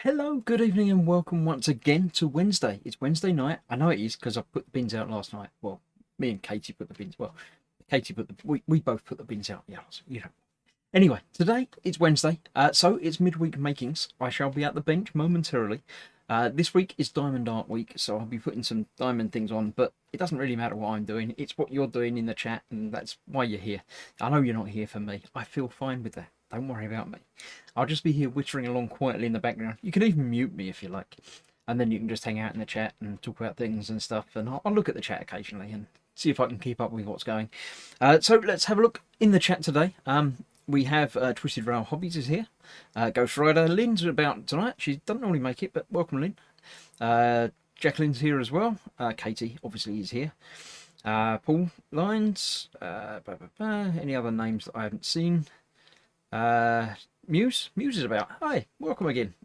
Hello, good evening, and welcome once again to Wednesday. It's Wednesday night. I know it is because I put the bins out last night. Well, me and Katie put the bins. Well, Katie put we both put the bins out. Yeah, so, you know. Anyway, today it's Wednesday, so it's midweek makings. I shall be at the bench momentarily. This week is Diamond Art Week, so I'll be putting some diamond things on. But it doesn't really matter what I'm doing. It's what you're doing in the chat, and that's why you're here. I know you're not here for me. I feel fine with that. Don't worry about me. I'll just be here whittering along quietly in the background. You can even mute me if you like. And then you can just hang out in the chat and talk about things and stuff. And I'll look at the chat occasionally and see if I can keep up with what's going. So let's have a look in the chat today. We have Twisted Rail Hobbies is here. Ghost Rider. Lynn's about tonight. She doesn't normally make it, but welcome, Lynn. Jacqueline's here as well. Katie, obviously, is here. Paul Lines. Any other names that I haven't seen? Muse is about. Hi, welcome again.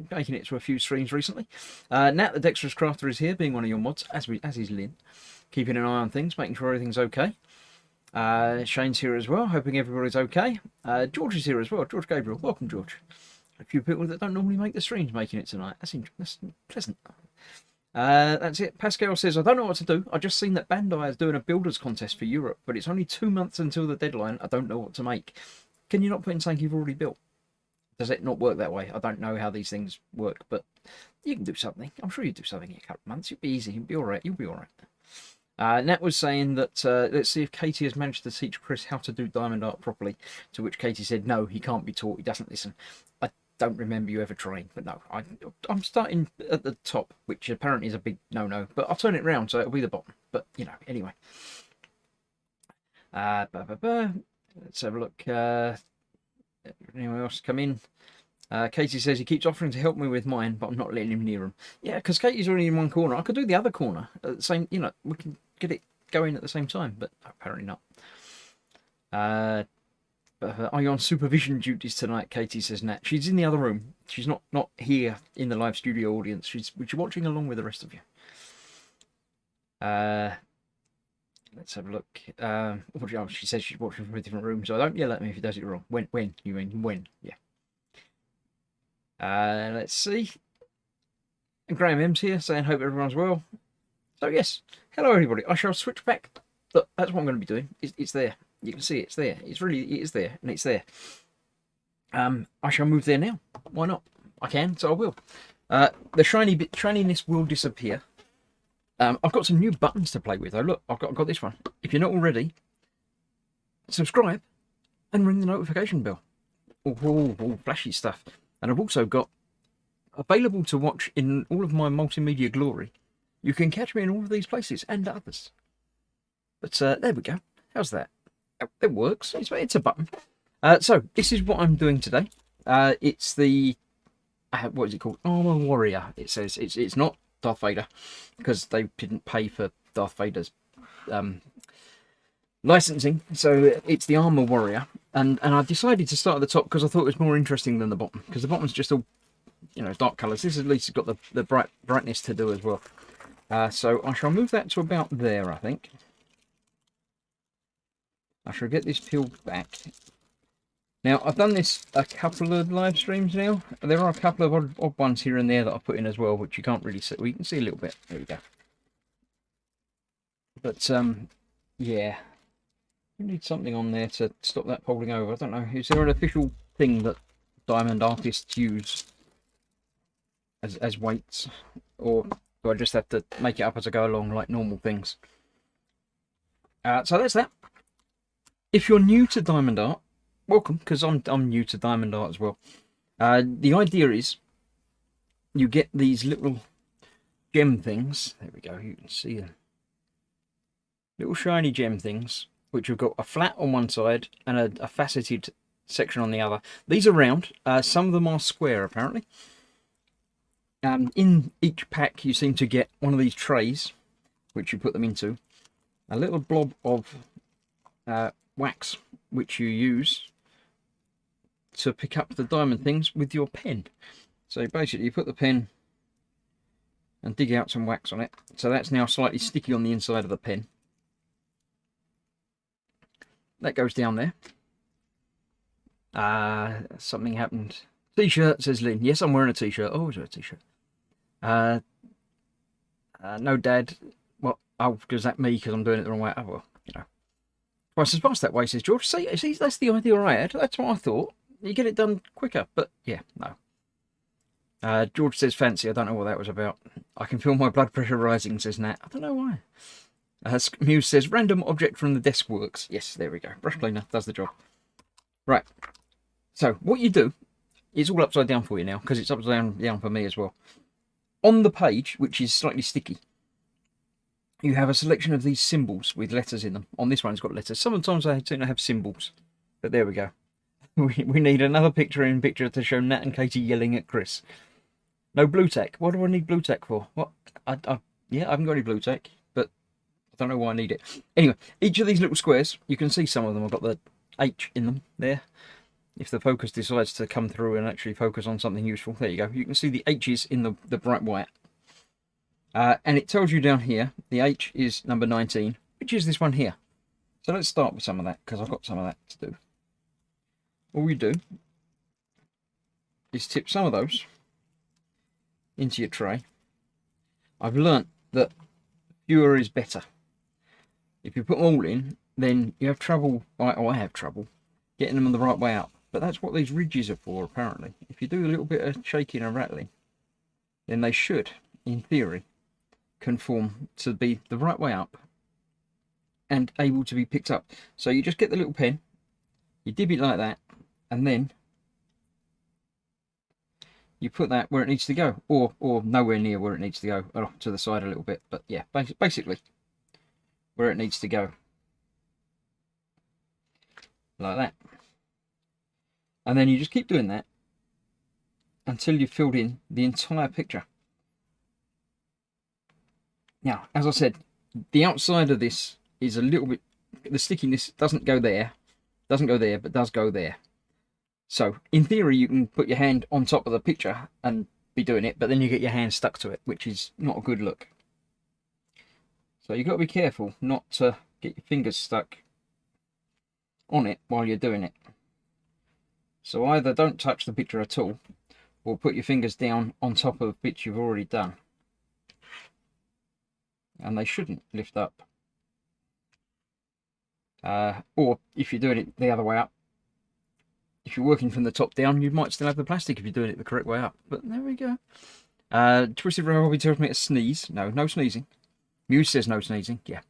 Making it to a few streams recently. Nat the Dexterous Crafter is here, being one of your mods, as is Lynn. Keeping an eye on things, making sure everything's okay. Shane's here as well, hoping everybody's okay. George is here as well. George Gabriel, welcome, George. A few people that don't normally make the streams making it tonight. That's pleasant. That's it. Pascal says, I don't know what to do. I just seen that Bandai is doing a builders contest for Europe, but it's only 2 months until the deadline. I don't know what to make. Can you not put in something you've already built? Does it not work that way? I don't know how these things work, but you can do something. I'm sure you do something in a couple of months. You'll be easy. You'll be all right. You'll be all right. Nat was saying that let's see if Katie has managed to teach Chris how to do diamond art properly, to which Katie said, no, he can't be taught. He doesn't listen. I don't remember you ever trying, but no. I'm starting at the top, which apparently is a big no-no, but I'll turn it round so it'll be the bottom. But, you know, anyway. Let's have a look. Anyone else come in? Katie says he keeps offering to help me with mine, but I'm not letting him near him. Yeah, because Katie's already in one corner. I could do the other corner at the same. You know, we can get it going at the same time, but apparently not. Are you on supervision duties tonight? Katie says. Nat, she's in the other room. She's not here in the live studio audience. She's watching along with the rest of you. Let's have a look. She says she's watching from a different room, so don't yell at me if he does it wrong. When? You mean when? Yeah. Let's see. And Graham M's here saying, hope everyone's well. So, yes. Hello, everybody. I shall switch back. Look, that's what I'm going to be doing. It's there. You can see it's there. It is there, and it's there. I shall move there now. Why not? I can, so I will. The shininess will disappear. I've got some new buttons to play with. Oh, look, I've got this one. If you're not already, subscribe and ring the notification bell. All flashy stuff. And I've also got available to watch in all of my multimedia glory. You can catch me in all of these places and others. But there we go. How's that? It works. It's a button. So this is what I'm doing today. It's the what is it called? Armor Warrior. It says it's not Darth Vader, because they didn't pay for Darth Vader's licensing, so it's the Armor Warrior, and I decided to start at the top because I thought it was more interesting than the bottom, because the bottom's just all, you know, dark colours. This at least has got the brightness to do as well. So I shall move that to about there, I think. I shall get this peeled back. Now, I've done this a couple of live streams now. There are a couple of odd ones here and there that I've put in as well, which you can't really see. Well, you can see a little bit. There we go. But, yeah. We need something on there to stop that folding over. I don't know. Is there an official thing that diamond artists use as weights? Or do I just have to make it up as I go along like normal things? So that's that. If you're new to diamond art, welcome, because I'm new to diamond art as well. The idea is you get these little gem things. There we go, you can see them. Little shiny gem things, which have got a flat on one side and a faceted section on the other. These are round. Some of them are square, apparently. In each pack, you seem to get one of these trays, which you put them into. A little blob of wax, which you use to pick up the diamond things with your pen. So basically you put the pen and dig out some wax on it. So that's now slightly sticky on the inside of the pen. That goes down there. Something happened T-shirt, says Lynn. Yes, I'm wearing a T-shirt. I always wear a T-shirt. No, Dad. What? Oh, does that me because I'm doing it the wrong way? Oh, well, you know. Twice as fast that way, says George. See, that's the idea I had. That's what I thought. You get it done quicker. But, yeah, no. George says fancy. I don't know what that was about. I can feel my blood pressure rising, says Nat. I don't know why. Muse says random object from the desk works. Yes, there we go. Brush cleaner does the job. Right. So, what you do is all upside down for you now, because it's upside down for me as well. On the page, which is slightly sticky, you have a selection of these symbols with letters in them. On this one, it's got letters. Sometimes I tend to have symbols. But there we go. We need another picture to show Nat and Katie yelling at Chris. No blue tack. What do I need blue tack for? What? Yeah, I haven't got any blue tack, but I don't know why I need it. Anyway, each of these little squares, you can see some of them. I've got the H in them there. If the focus decides to come through and actually focus on something useful, there you go. You can see the H's in the bright white. And it tells you down here, the H is number 19, which is this one here. So let's start with some of that, because I've got some of that to do. All you do is tip some of those into your tray. I've learnt that fewer is better. If you put them all in, then you have trouble, or I have trouble, getting them the right way up. But that's what these ridges are for, apparently. If you do a little bit of shaking and rattling, then they should, in theory, conform to be the right way up and able to be picked up. So you just get the little pen, you dip it like that, and then you put that where it needs to go, or nowhere near where it needs to go, off to the side a little bit. But yeah, basically where it needs to go, like that. And then you just keep doing that until you've filled in the entire picture. Now, as I said, the outside of this is a little bit, the stickiness doesn't go there, but does go there. So, in theory, you can put your hand on top of the picture and be doing it, but then you get your hand stuck to it, which is not a good look. So you've got to be careful not to get your fingers stuck on it while you're doing it. So either don't touch the picture at all, or put your fingers down on top of the bits you've already done. And they shouldn't lift up. Or if you're doing it the other way up, if you're working from the top down, you might still have the plastic if you're doing it the correct way up. But there we go. Twisted Robbie tells me to sneeze. No sneezing. Muse says no sneezing. Yeah.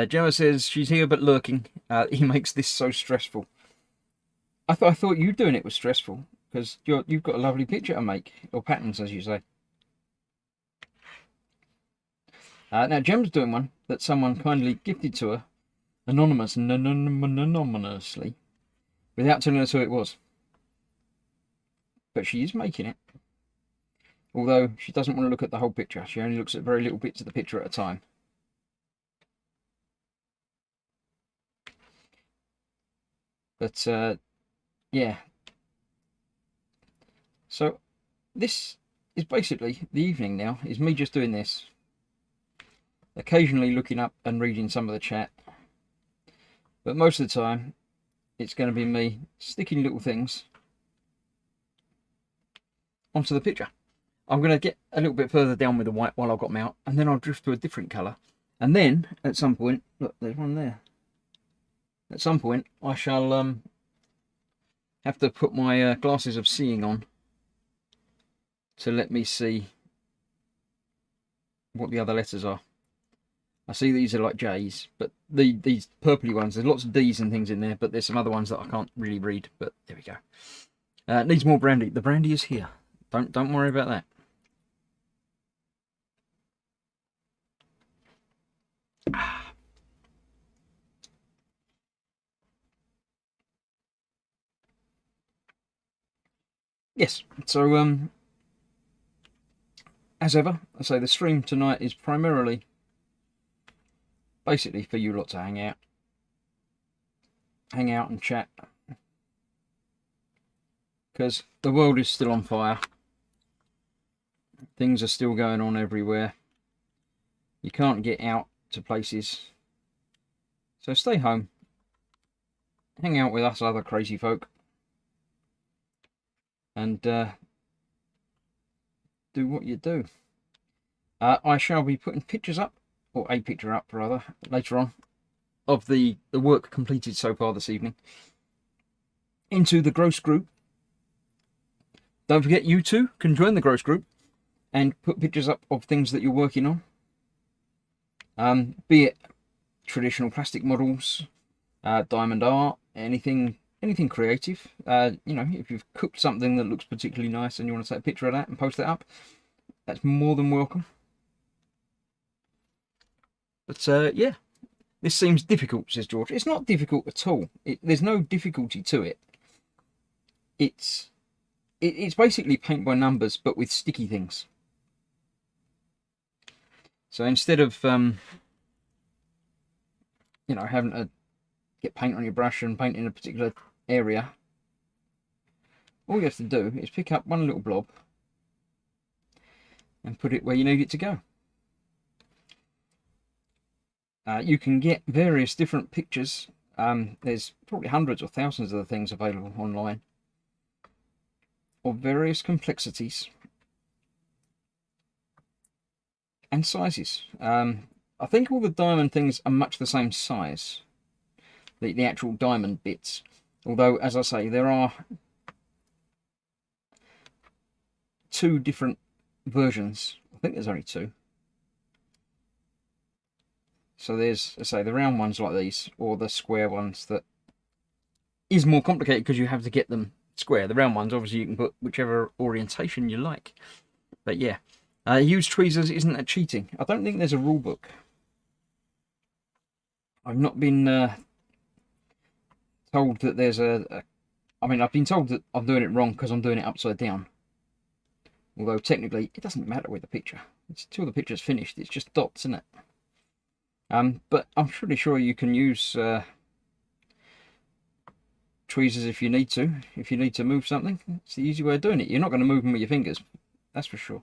Gemma says she's here but lurking. He makes this so stressful. I thought you doing it was stressful, because you've got a lovely picture to make, or patterns, as you say. Now Gemma's doing one that someone kindly gifted to her, anonymously, without telling us who it was. But she is making it. Although she doesn't want to look at the whole picture. She only looks at very little bits of the picture at a time. But, yeah. So, this is basically the evening now, is me just doing this. Occasionally looking up and reading some of the chat. But most of the time, it's going to be me sticking little things onto the picture. I'm going to get a little bit further down with the white while I've got them out, and then I'll drift to a different colour. And then, at some point, look, there's one there. At some point, I shall have to put my glasses of seeing on to let me see what the other letters are. I see these are like J's, but these purpley ones, there's lots of D's and things in there, but there's some other ones that I can't really read, but there we go. Needs more brandy. The brandy is here. Don't worry about that. Yes, so as ever, I say the stream tonight is primarily basically for you lot to hang out and chat, because the world is still on fire. Things are still going on everywhere. You can't get out to places, so stay home, hang out with us other crazy folk, and do what you do. I shall be putting pictures up, or a picture up rather, later on, of the work completed so far this evening into the Gross group. Don't forget, you too can join the Gross group and put pictures up of things that you're working on, be it traditional plastic models, diamond art, anything creative. If you've cooked something that looks particularly nice and you want to take a picture of that and post that up, that's more than welcome. But yeah, this seems difficult, says George. It's not difficult at all. There's no difficulty to it. It's basically paint by numbers, but with sticky things. So instead of having to get paint on your brush and paint in a particular area, all you have to do is pick up one little blob and put it where you need it to go. You can get various different pictures. There's probably hundreds or thousands of the things available online of various complexities and sizes. I think all the diamond things are much the same size, the actual diamond bits. Although, as I say, there are 2 different versions. I think there's only 2. So there's, say, the round ones like these, or the square ones that is more complicated because you have to get them square. The round ones, obviously, you can put whichever orientation you like. But yeah, use tweezers isn't that cheating. I don't think there's a rule book. I've not been told that there's I've been told that I'm doing it wrong because I'm doing it upside down. Although technically, it doesn't matter with the picture. Until the picture's finished, it's just dots, isn't it? But I'm pretty sure you can use tweezers if you need to. If you need to move something, it's the easy way of doing it. You're not going to move them with your fingers, that's for sure.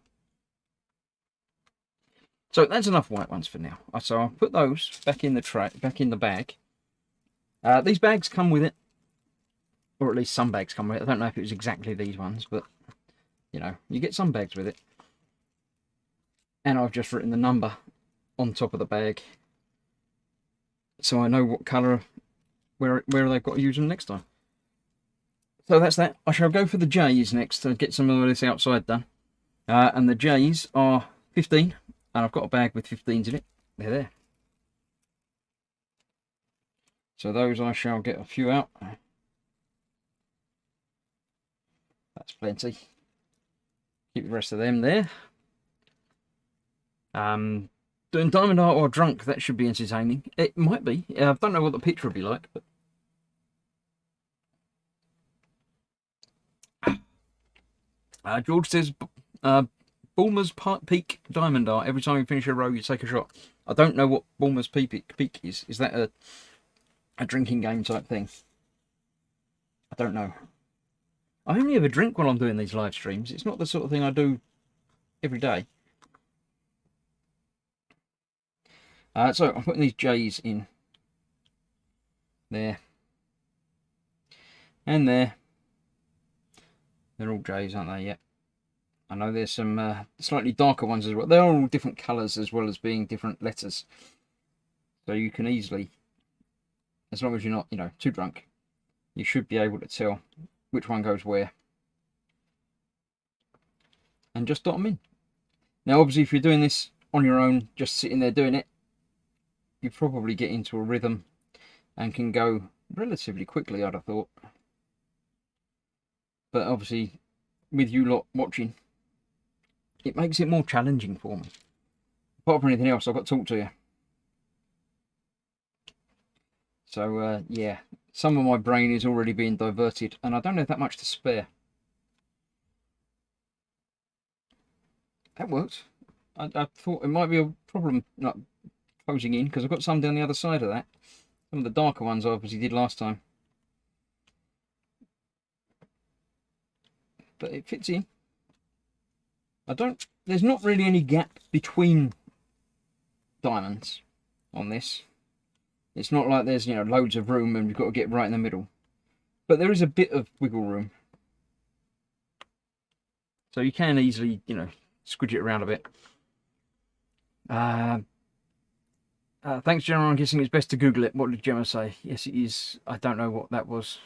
So that's enough white ones for now. So I'll put those back in the tray, back in the bag. These bags come with it, or at least some bags come with it. I don't know if it was exactly these ones, but you get some bags with it. And I've just written the number on top of the bag, so I know what colour, where they've got to use them next time. So that's that. I shall go for the J's next to get some of this outside done. And the J's are 15, and I've got a bag with 15s in it. They're there. So those I shall get a few out. That's plenty. Keep the rest of them there. Doing diamond art or drunk, that should be entertaining. It might be. I don't know what the picture will be like, but George says Bulmer's Peak diamond art. Every time you finish a row, you take a shot. I don't know what Bulmer's Peak is. Is that a drinking game type thing? I don't know. I only ever drink while I'm doing these live streams. It's not the sort of thing I do every day. So I'm putting these J's in there and there. They're all J's, aren't they? Yeah. I know there's some slightly darker ones as well. They're all different colours as well as being different letters. So you can easily, as long as you're not, too drunk, you should be able to tell which one goes where. And just dot them in. Now, obviously, if you're doing this on your own, just sitting there doing it, you probably get into a rhythm and can go relatively quickly, I'd have thought. But obviously, with you lot watching, it makes it more challenging for me. Apart from anything else, I've got to talk to you. So, yeah, some of my brain is already being diverted, and I don't have that much to spare. That worked. I thought it might be a problem not closing in, because I've got some down the other side of that. Some of the darker ones I obviously did last time. But it fits in. There's not really any gap between diamonds on this. It's not like there's, loads of room and we've got to get right in the middle. But there is a bit of wiggle room. So you can easily, you know, squidge it around a bit. Thanks, Gemma. I'm guessing it's best to Google it. What did Gemma say? Yes, it is. I don't know what that was.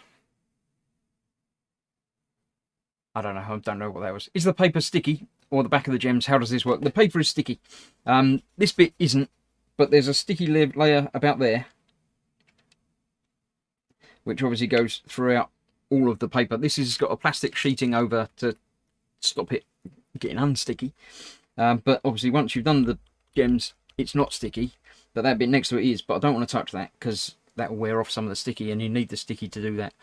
I don't know what that was. Is the paper sticky or the back of the gems? How does this work? The paper is sticky. This bit isn't, but there's a sticky layer about there, which obviously goes throughout all of the paper. This has got a plastic sheeting over to stop it getting unsticky. But obviously once you've done the gems, it's not sticky, but that bit next to it is. But I don't want to touch that because that will wear off some of the sticky, and you need the sticky to do that.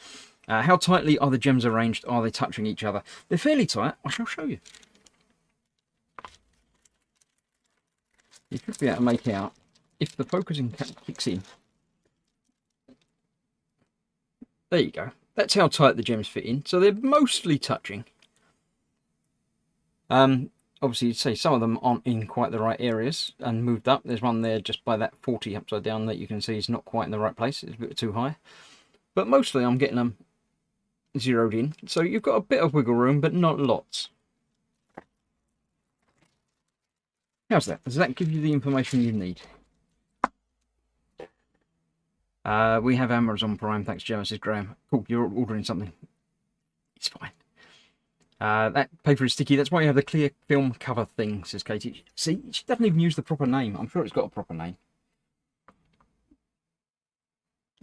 How tightly are the gems arranged? Are they touching each other? They're fairly tight. I shall show you. You should be able to make out, if the focusing kicks in. There you go. That's how tight the gems fit in. So they're mostly touching. Obviously, you'd say some of them aren't in quite the right areas and moved up. There's one there just by that 40 upside down that you can see is not quite in the right place. It's a bit too high. But mostly I'm getting them zeroed in. So you've got a bit of wiggle room, but not lots. How's that? Does that give you the information you need? We have Amazon Prime. Thanks, Gemma, says Graham. Cool, you're ordering something. It's fine. That paper is sticky. That's why you have the clear film cover thing, says Katie. See, she doesn't even use the proper name. I'm sure it's got a proper name.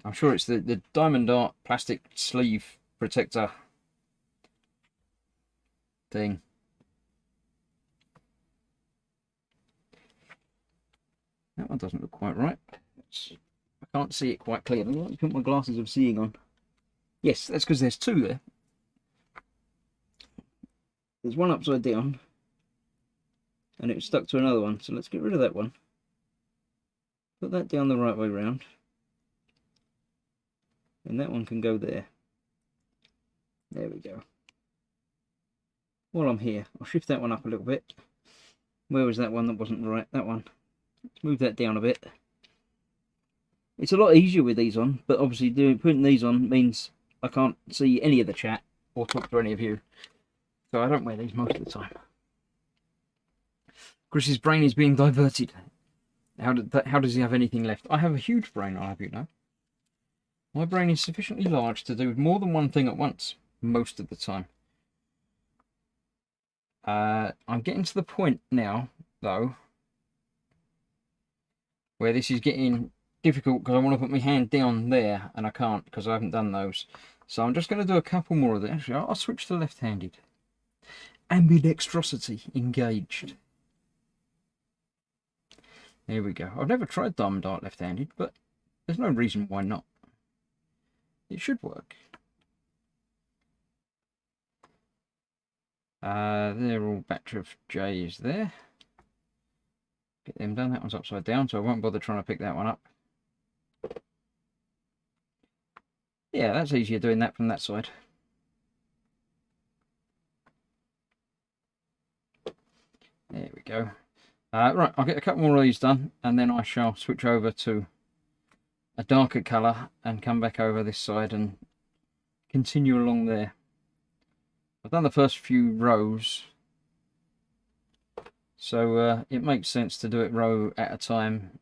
I'm sure it's the Diamond Art plastic sleeve protector thing. That one doesn't look quite right. I can't see it quite clearly. Let me put my glasses of seeing on. Yes, that's because there's two there. There's one upside down, and it's stuck to another one. So let's get rid of that one. Put that down the right way round. And that one can go there. There we go. While I'm here, I'll shift that one up a little bit. Where was that one that wasn't right? That one. Let's move that down a bit. It's a lot easier with these on, but obviously putting these on means I can't see any of the chat or talk to any of you. So I don't wear these most of the time. Chris's brain is being diverted. How does he have anything left? I have a huge brain, I'll have you know. My brain is sufficiently large to do more than one thing at once, most of the time. I'm getting to the point now, though, where this is getting difficult because I want to put my hand down there and I can't because I haven't done those. So I'm just going to do a couple more of them. Actually, I'll switch to left-handed. Ambidextrosity engaged. There we go. I've never tried Diamond Art left-handed, but there's no reason why not. It should work. They're all batch of J's there. Get them done. That one's upside down, so I won't bother trying to pick that one up. Yeah, that's easier doing that from that side. There we go. Right, I'll get a couple more of these done, and then I shall switch over to a darker colour and come back over this side and continue along there. I've done the first few rows, so it makes sense to do it row at a time,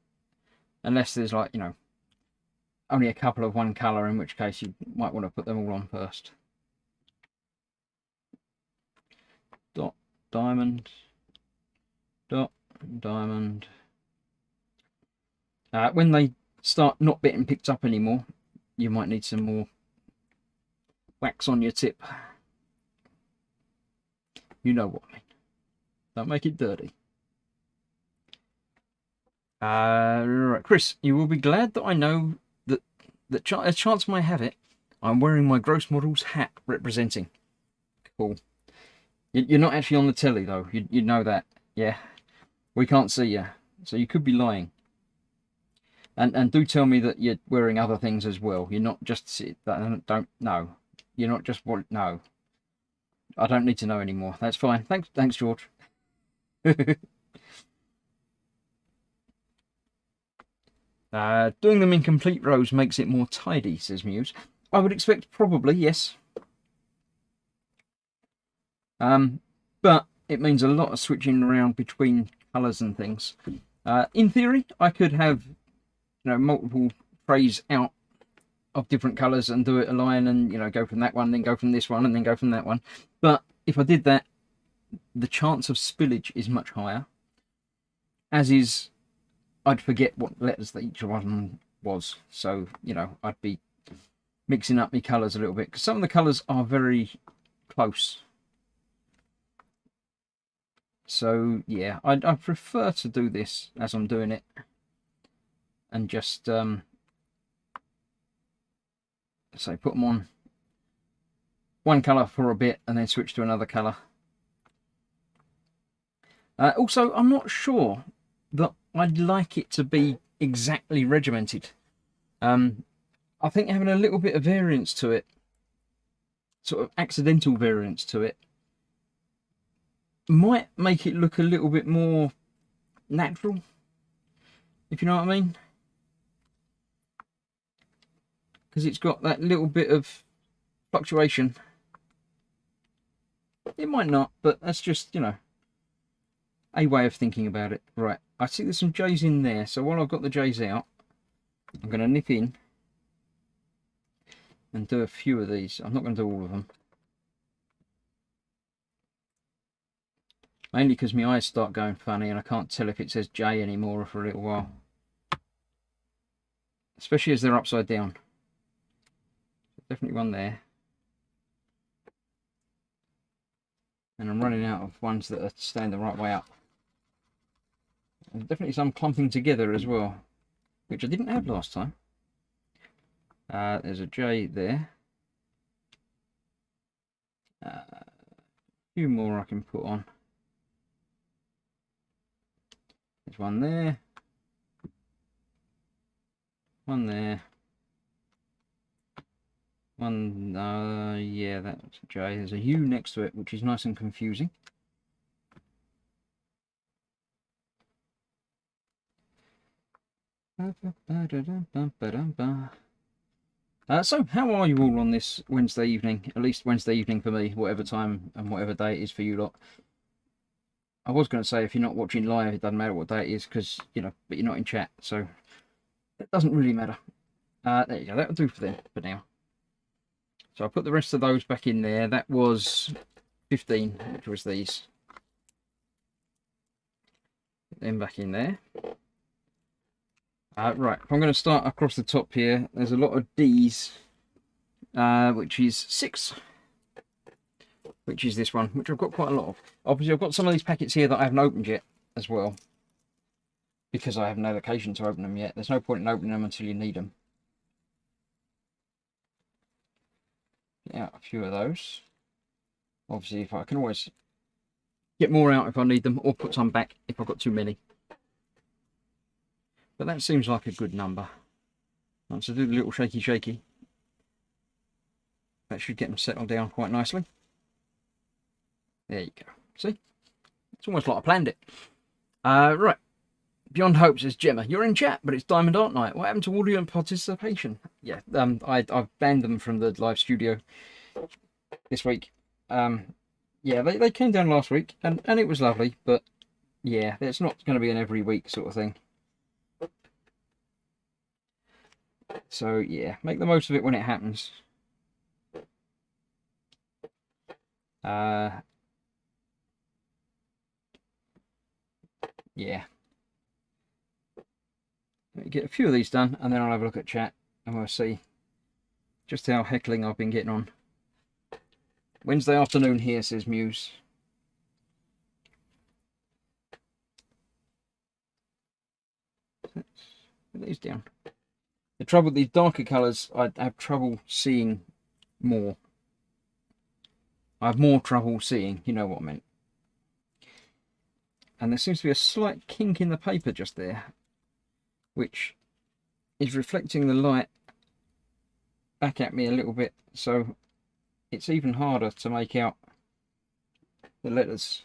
unless there's, like, you know, only a couple of one colour, in which case you might want to put them all on first. Dot, diamond, dot, diamond. When they start not getting picked up anymore, you might need some more wax on your tip. You know what I mean. Don't make it dirty. Right, Chris, you will be glad that I know that as chance may have it, I'm wearing my Gross Models hat representing. Cool. You're not actually on the telly, though. You know that. Yeah. We can't see you, so you could be lying. And do tell me that you're wearing other things as well. You're not just... Don't... No. You're not just... No. I don't need to know anymore. That's fine. Thanks, George. Doing them in complete rows makes it more tidy, says Muse. I would expect probably, yes. but it means a lot of switching around between colours and things. In theory, I could have multiple trays out of different colours and do it a line, and go from that one, then go from this one, and then go from that one. But if I did that, the chance of spillage is much higher. As is, I'd forget what letters that each one was. So I'd be mixing up my colours a little bit, because some of the colours are very close. So yeah, I prefer to do this as I'm doing it, and just put them on one colour for a bit and then switch to another colour. Also, I'm not sure that I'd like it to be exactly regimented. I think having a little bit of variance to it, sort of accidental variance to it, might make it look a little bit more natural, if you know what I mean. Because it's got that little bit of fluctuation. It might not, but that's just, a way of thinking about it. Right, I see there's some J's in there, so while I've got the J's out, I'm going to nip in and do a few of these. I'm not going to do all of them. Mainly because my eyes start going funny and I can't tell if it says J anymore for a little while. Especially as they're upside down. Definitely one there. And I'm running out of ones that are staying the right way up. There's definitely some clumping together as well, which I didn't have last time. There's a J there. A few more I can put on. There's one there. One there. One, yeah, that's a J. There's a U next to it, which is nice and confusing. So, how are you all on this Wednesday evening? At least Wednesday evening for me, whatever time and whatever day it is for you lot. I was going to say if you're not watching live, it doesn't matter what day it is, because, but you're not in chat, so it doesn't really matter. There you go, that'll do for now. So I put the rest of those back in there. That was 15, which was these. Put them back in there. Right, if I'm going to start across the top here, there's a lot of D's, which is 6, which is this one, which I've got quite a lot of. Obviously, I've got some of these packets here that I haven't opened yet as well, because I haven't had occasion to open them yet. There's no point in opening them until you need them. Yeah, a few of those. Obviously, if I can always get more out if I need them, or put some back if I've got too many. But that seems like a good number. Once I do the little shaky, that should get them settled down quite nicely. There you go. See? It's almost like I planned it. Right. Beyond Hope says, Gemma, you're in chat, but it's Diamond Art Night. What happened to audio and participation? Yeah, I've banned them from the live studio this week. Yeah, they came down last week, and it was lovely, but yeah, it's not going to be an every week sort of thing. So yeah, make the most of it when it happens. Yeah. Let me get a few of these done, and then I'll have a look at chat, and we'll see just how heckling I've been getting on. Wednesday afternoon here, says Muse. Put these down. The trouble with these darker colours, I have trouble seeing more. I have more trouble seeing, you know what I meant. And there seems to be a slight kink in the paper just there, which is reflecting the light back at me a little bit, so it's even harder to make out the letters.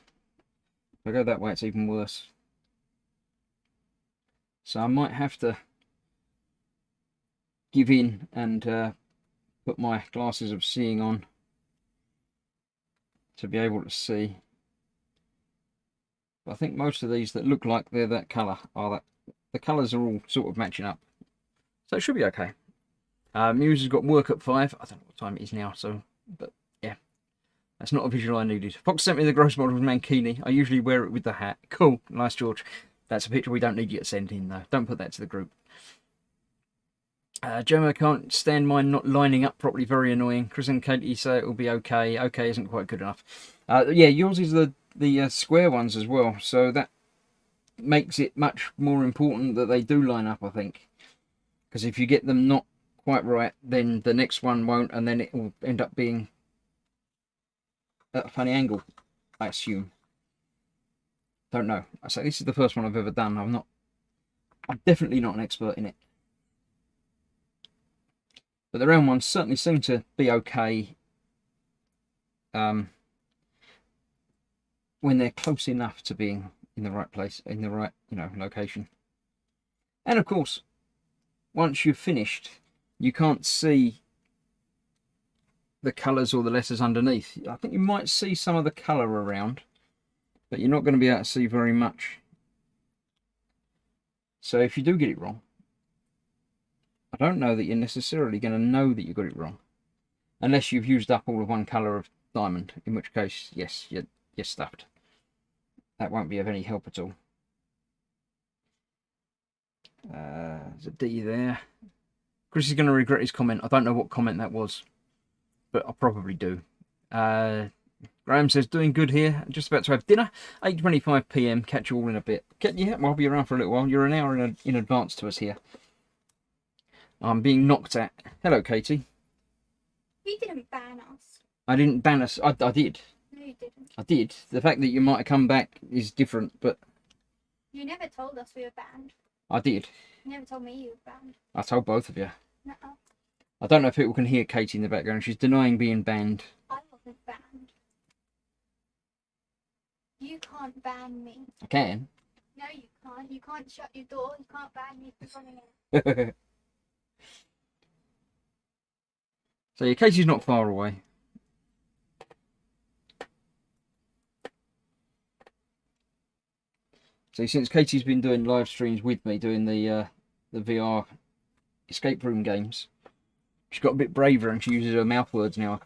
If I go that way, it's even worse. So I might have to give in and put my glasses of seeing on to be able to see. But I think most of these that look like they're that colour are that. The colours are all sort of matching up. So it should be okay. Muse has got work at 5. I don't know what time it is now, so, but yeah. That's not a visual I needed. Fox sent me the gross model of Mankini. I usually wear it with the hat. Cool. Nice, George. That's a picture we don't need you to send in, though. Don't put that to the group. Gemma can't stand mine not lining up properly. Very annoying. Chris and Katie say it will be okay. Okay isn't quite good enough. Yeah, yours is the square ones as well. So that makes it much more important that they do line up, I think. Because if you get them not quite right, then the next one won't, and then it will end up being at a funny angle, I assume. Don't know. I say this is the first one I've ever done. I'm definitely not an expert in it. But the round ones certainly seem to be okay when they're close enough to being in the right place, in the right, location. And of course, once you've finished, you can't see the colours or the letters underneath. I think you might see some of the colour around, but you're not going to be able to see very much. So if you do get it wrong, I don't know that you're necessarily going to know that you got it wrong, unless you've used up all of one colour of diamond, in which case, yes, you're stuffed. That won't be of any help at all. There's a D there. Chris is going to regret his comment. I don't know what comment that was, but I probably do. Graham says, doing good here. Just about to have dinner. 8:25 PM. Catch you all in a bit. Yeah, I'll be around for a little while. You're an hour in advance to us here. I'm being knocked at. Hello, Katie. You didn't ban us. I didn't ban us. I did. No, you didn't. I did. The fact that you might have come back is different, but... You never told us we were banned. I did. You never told me you were banned. I told both of you. No. I don't know if people can hear Katie in the background. She's denying being banned. I wasn't banned. You can't ban me. I can. No, you can't. You can't shut your door. You can't ban me from running in. So yeah, Katie's not far away. So since Katie's been doing live streams with me, doing the VR escape room games, she's got a bit braver and she uses her mouth words now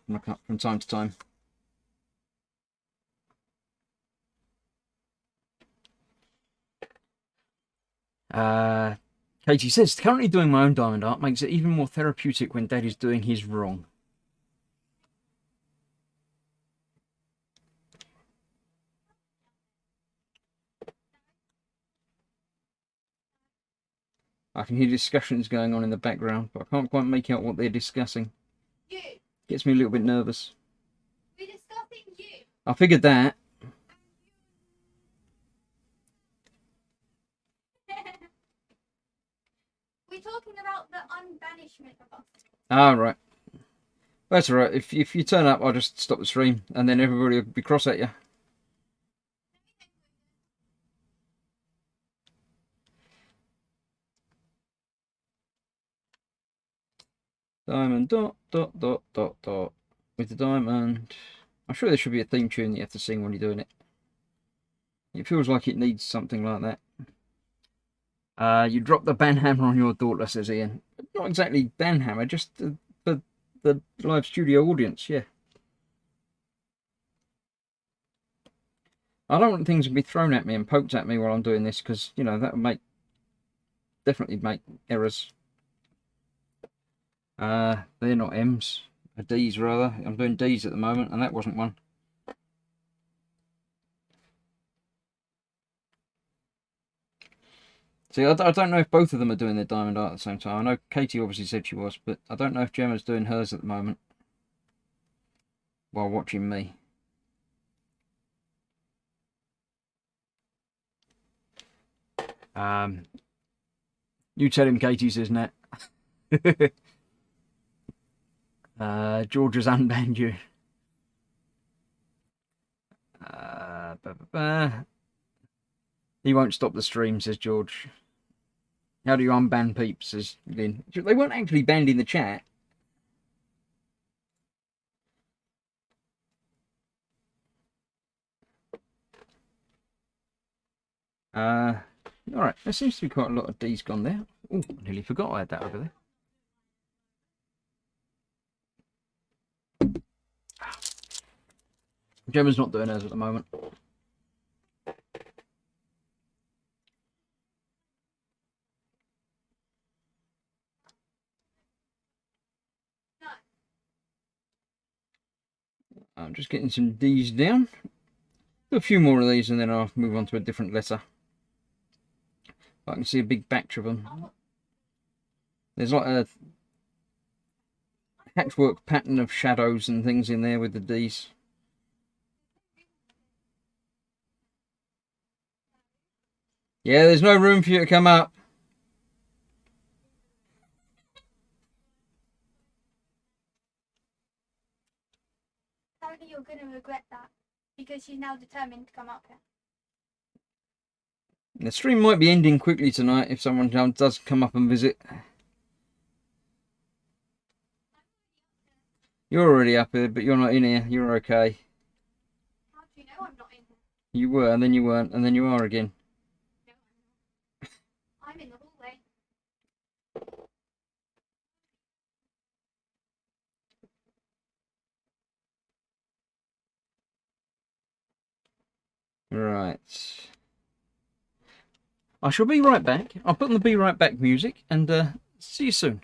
from time to time. Katie says, currently doing my own diamond art makes it even more therapeutic when Dad is doing his wrong. I can hear discussions going on in the background, but I can't quite make out what they're discussing. You. Gets me a little bit nervous. We're discussing you. I figured that. We're talking about the unbanishment of us. Ah, right. That's all right. If you turn up, I'll just stop the stream, and then everybody will be cross at you. Diamond dot dot dot dot dot with the diamond. I'm sure there should be a theme tune that you have to sing when you're doing it. It feels like it needs something like that. You dropped the ban hammer on your daughter, says Ian. Not exactly ban hammer, just the live studio audience, yeah. I don't want things to be thrown at me and poked at me while I'm doing this, because, that would definitely make errors. They're not M's, D's rather. I'm doing D's at the moment, and that wasn't one. See, I don't know if both of them are doing their diamond art at the same time. I know Katie obviously said she was, but I don't know if Gemma's doing hers at the moment while watching me. You tell him, Katie, says Nat. George has unbanned you. He won't stop the stream, says George. How do you unban peeps, says Lynn. They weren't actually banned in the chat. All right, there seems to be quite a lot of D's gone there. Oh, I nearly forgot I had that over there. Gemma's not doing hers at the moment. I'm just getting some D's down. Do a few more of these and then I'll move on to a different letter. I can see a big batch of them. There's like a patchwork pattern of shadows and things in there with the D's. Yeah, there's no room for you to come up. Apparently you're going to regret that because she's now determined to come up here. The stream might be ending quickly tonight if someone does come up and visit. You're already up here, but you're not in here. You're okay. How do you know I'm not in here? You were, and then you weren't, and then you are again. No, I'm in the hallway. Right. I shall be right back. I'll put on the Be Right Back music and see you soon.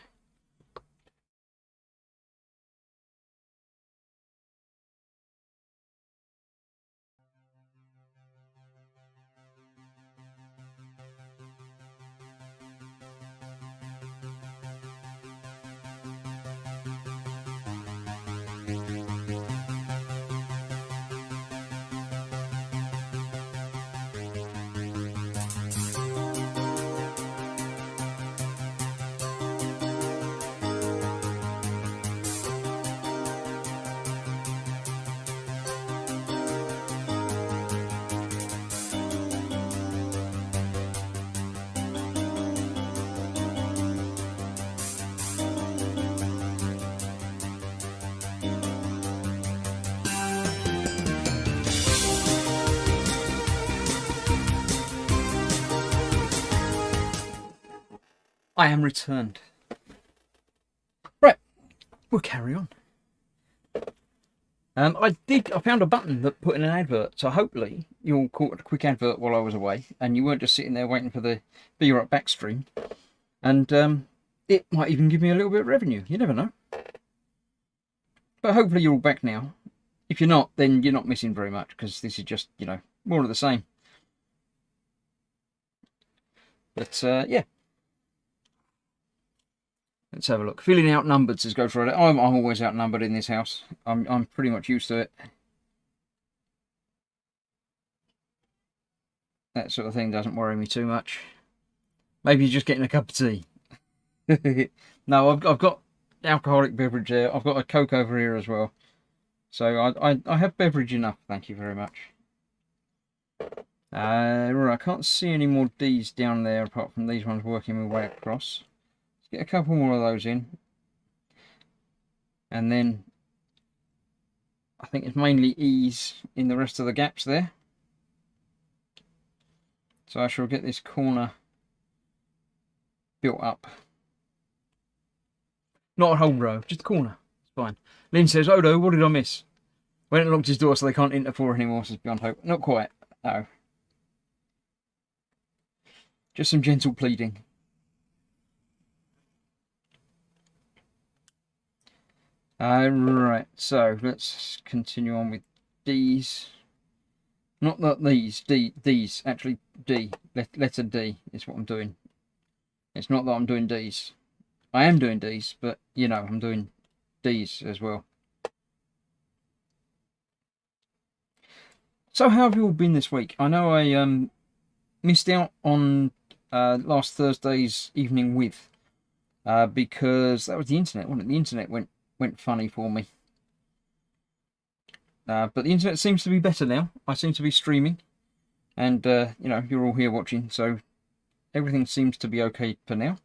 I am returned. Right, we'll carry on. I found a button that put in an advert, so hopefully you'll caught a quick advert while I was away, and you weren't just sitting there waiting for the Be Right Back stream. And it might even give me a little bit of revenue. You never know. But hopefully you're all back now. If you're not, then you're not missing very much, because this is just, you know, more of the same. But yeah. Let's have a look. Feeling outnumbered, says Ghost Rider. I'm always outnumbered in this house. I'm pretty much used to it. That sort of thing doesn't worry me too much. Maybe you're just getting a cup of tea. No, I've got alcoholic beverage there. I've got a Coke over here as well. So I have beverage enough. Thank you very much. Right, I can't see any more D's down there apart from these ones working my way across. Get a couple more of those in, and then I think it's mainly E's in the rest of the gaps there. So I shall get this corner built up. Not a whole row, just a corner. It's fine. Lynn says, Odo, what did I miss? Went and locked his door so they can't enter 4 anymore, says Beyond Hope. Not quite, no. Just some gentle pleading. Right, so let's continue on with D's. Not that these, D's, actually D, letter D is what I'm doing. It's not that I'm doing D's. I am doing D's, but, you know, I'm doing D's as well. So how have you all been this week? I know I missed out on last Thursday's evening with because that was the internet, wasn't it? The internet went funny for me. But the internet seems to be better now. I seem to be streaming, and you know, you're all here watching, so everything seems to be okay for now.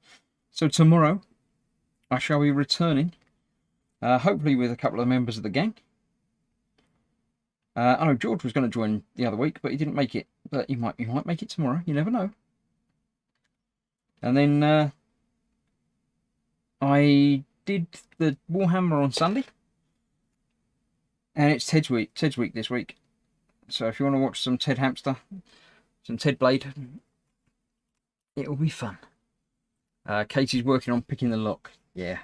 So tomorrow I shall be returning, hopefully with a couple of members of the gang. I know George was going to join the other week, but he didn't make it. But he might make it tomorrow. You never know. And then I did the Warhammer on Sunday, and it's Ted's week. Ted's week this week. So if you want to watch some Ted Hamster, some Ted Blade, it'll be fun. Katie's working on picking the lock. Yeah.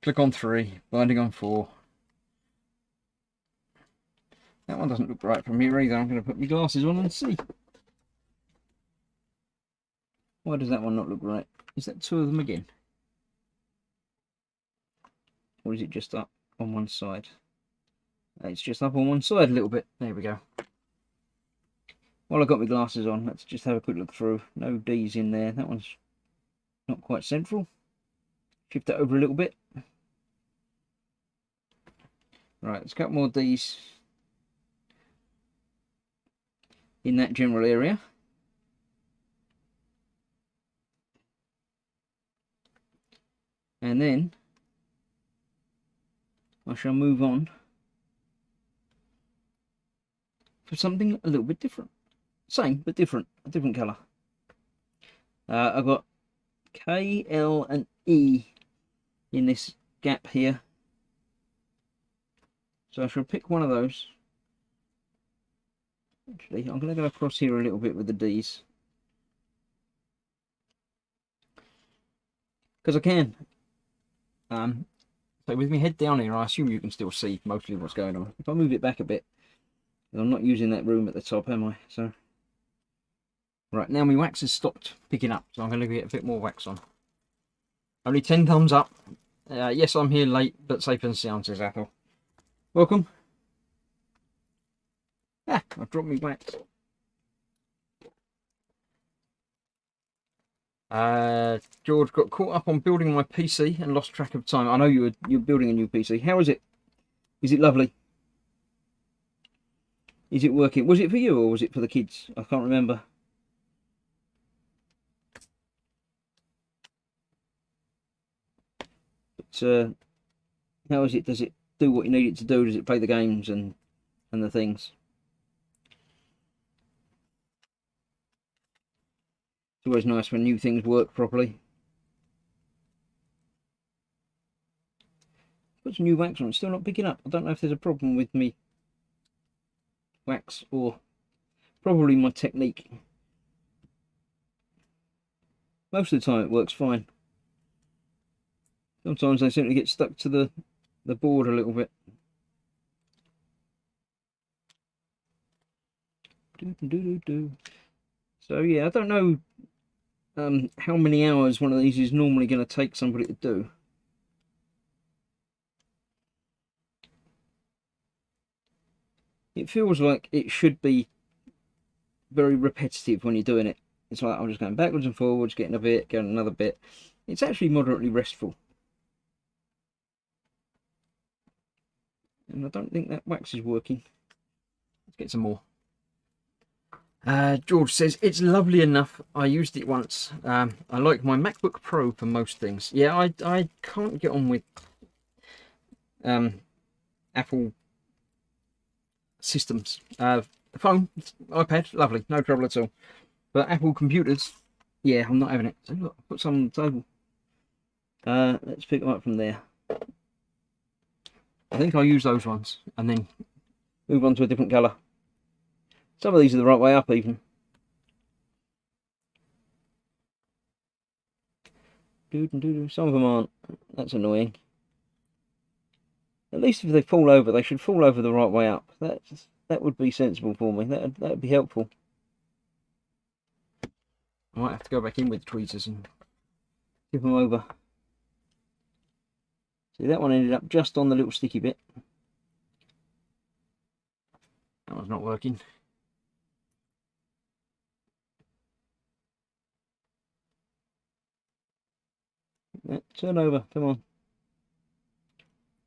Click on 3, binding on 4. That one doesn't look right from here either. I'm going to put my glasses on and see. Why does that one not look right? Is that 2 of them again? Or is it just up on one side? It's just up on one side a little bit. There we go. While I've got my glasses on, let's just have a quick look through. No D's in there. That one's not quite central. Shift that over a little bit. Right, there's a couple more D's in that general area. And then I shall move on for something a little bit different. Same, but different. A different colour. I've got K, L and E in this gap here. So I shall pick one of those. Actually, I'm going to go across here a little bit with the D's. Because I can. So with my head down here, I assume you can still see mostly what's going on. If I move it back a bit, I'm not using that room at the top, am I? So, right, now my wax has stopped picking up, so I'm going to get a bit more wax on. Only 10 thumbs up. Yes, I'm here late, but safe and sound, says Apple. Welcome. Ah, I've dropped my wax. George got caught up on building my PC and lost track of time. I know you're building a new PC. How is it? Is it lovely? Is it working? Was it for you or was it for the kids? I can't remember. But how is it? Does it do what you need it to do? Does it play the games and the things? It's always nice when new things work properly. Put some new wax on, it's still not picking up. I don't know if there's a problem with me wax or probably my technique. Most of the time it works fine. Sometimes they seem to get stuck to the board a little bit. So yeah, I don't know how many hours one of these is normally going to take somebody to do. It feels like it should be very repetitive when you're doing it. It's like I'm just going backwards and forwards, getting a bit, getting another bit. It's actually moderately restful. And I don't think that wax is working. Let's get some more. George says, it's lovely enough. I used it once. I like my MacBook Pro for most things. Yeah, I can't get on with Apple systems. Phone, iPad, lovely, no trouble at all. But Apple computers, yeah, I'm not having it. So look, put some on the table. Let's pick them up from there. I think I'll use those ones and then move on to a different colour. Some of these are the right way up even. Some of them aren't. That's annoying. At least if they fall over, they should fall over the right way up. That would be sensible for me. That would be helpful. I might have to go back in with the tweezers and give them over. See, that one ended up just on the little sticky bit. That one's not working. Turn over, come on.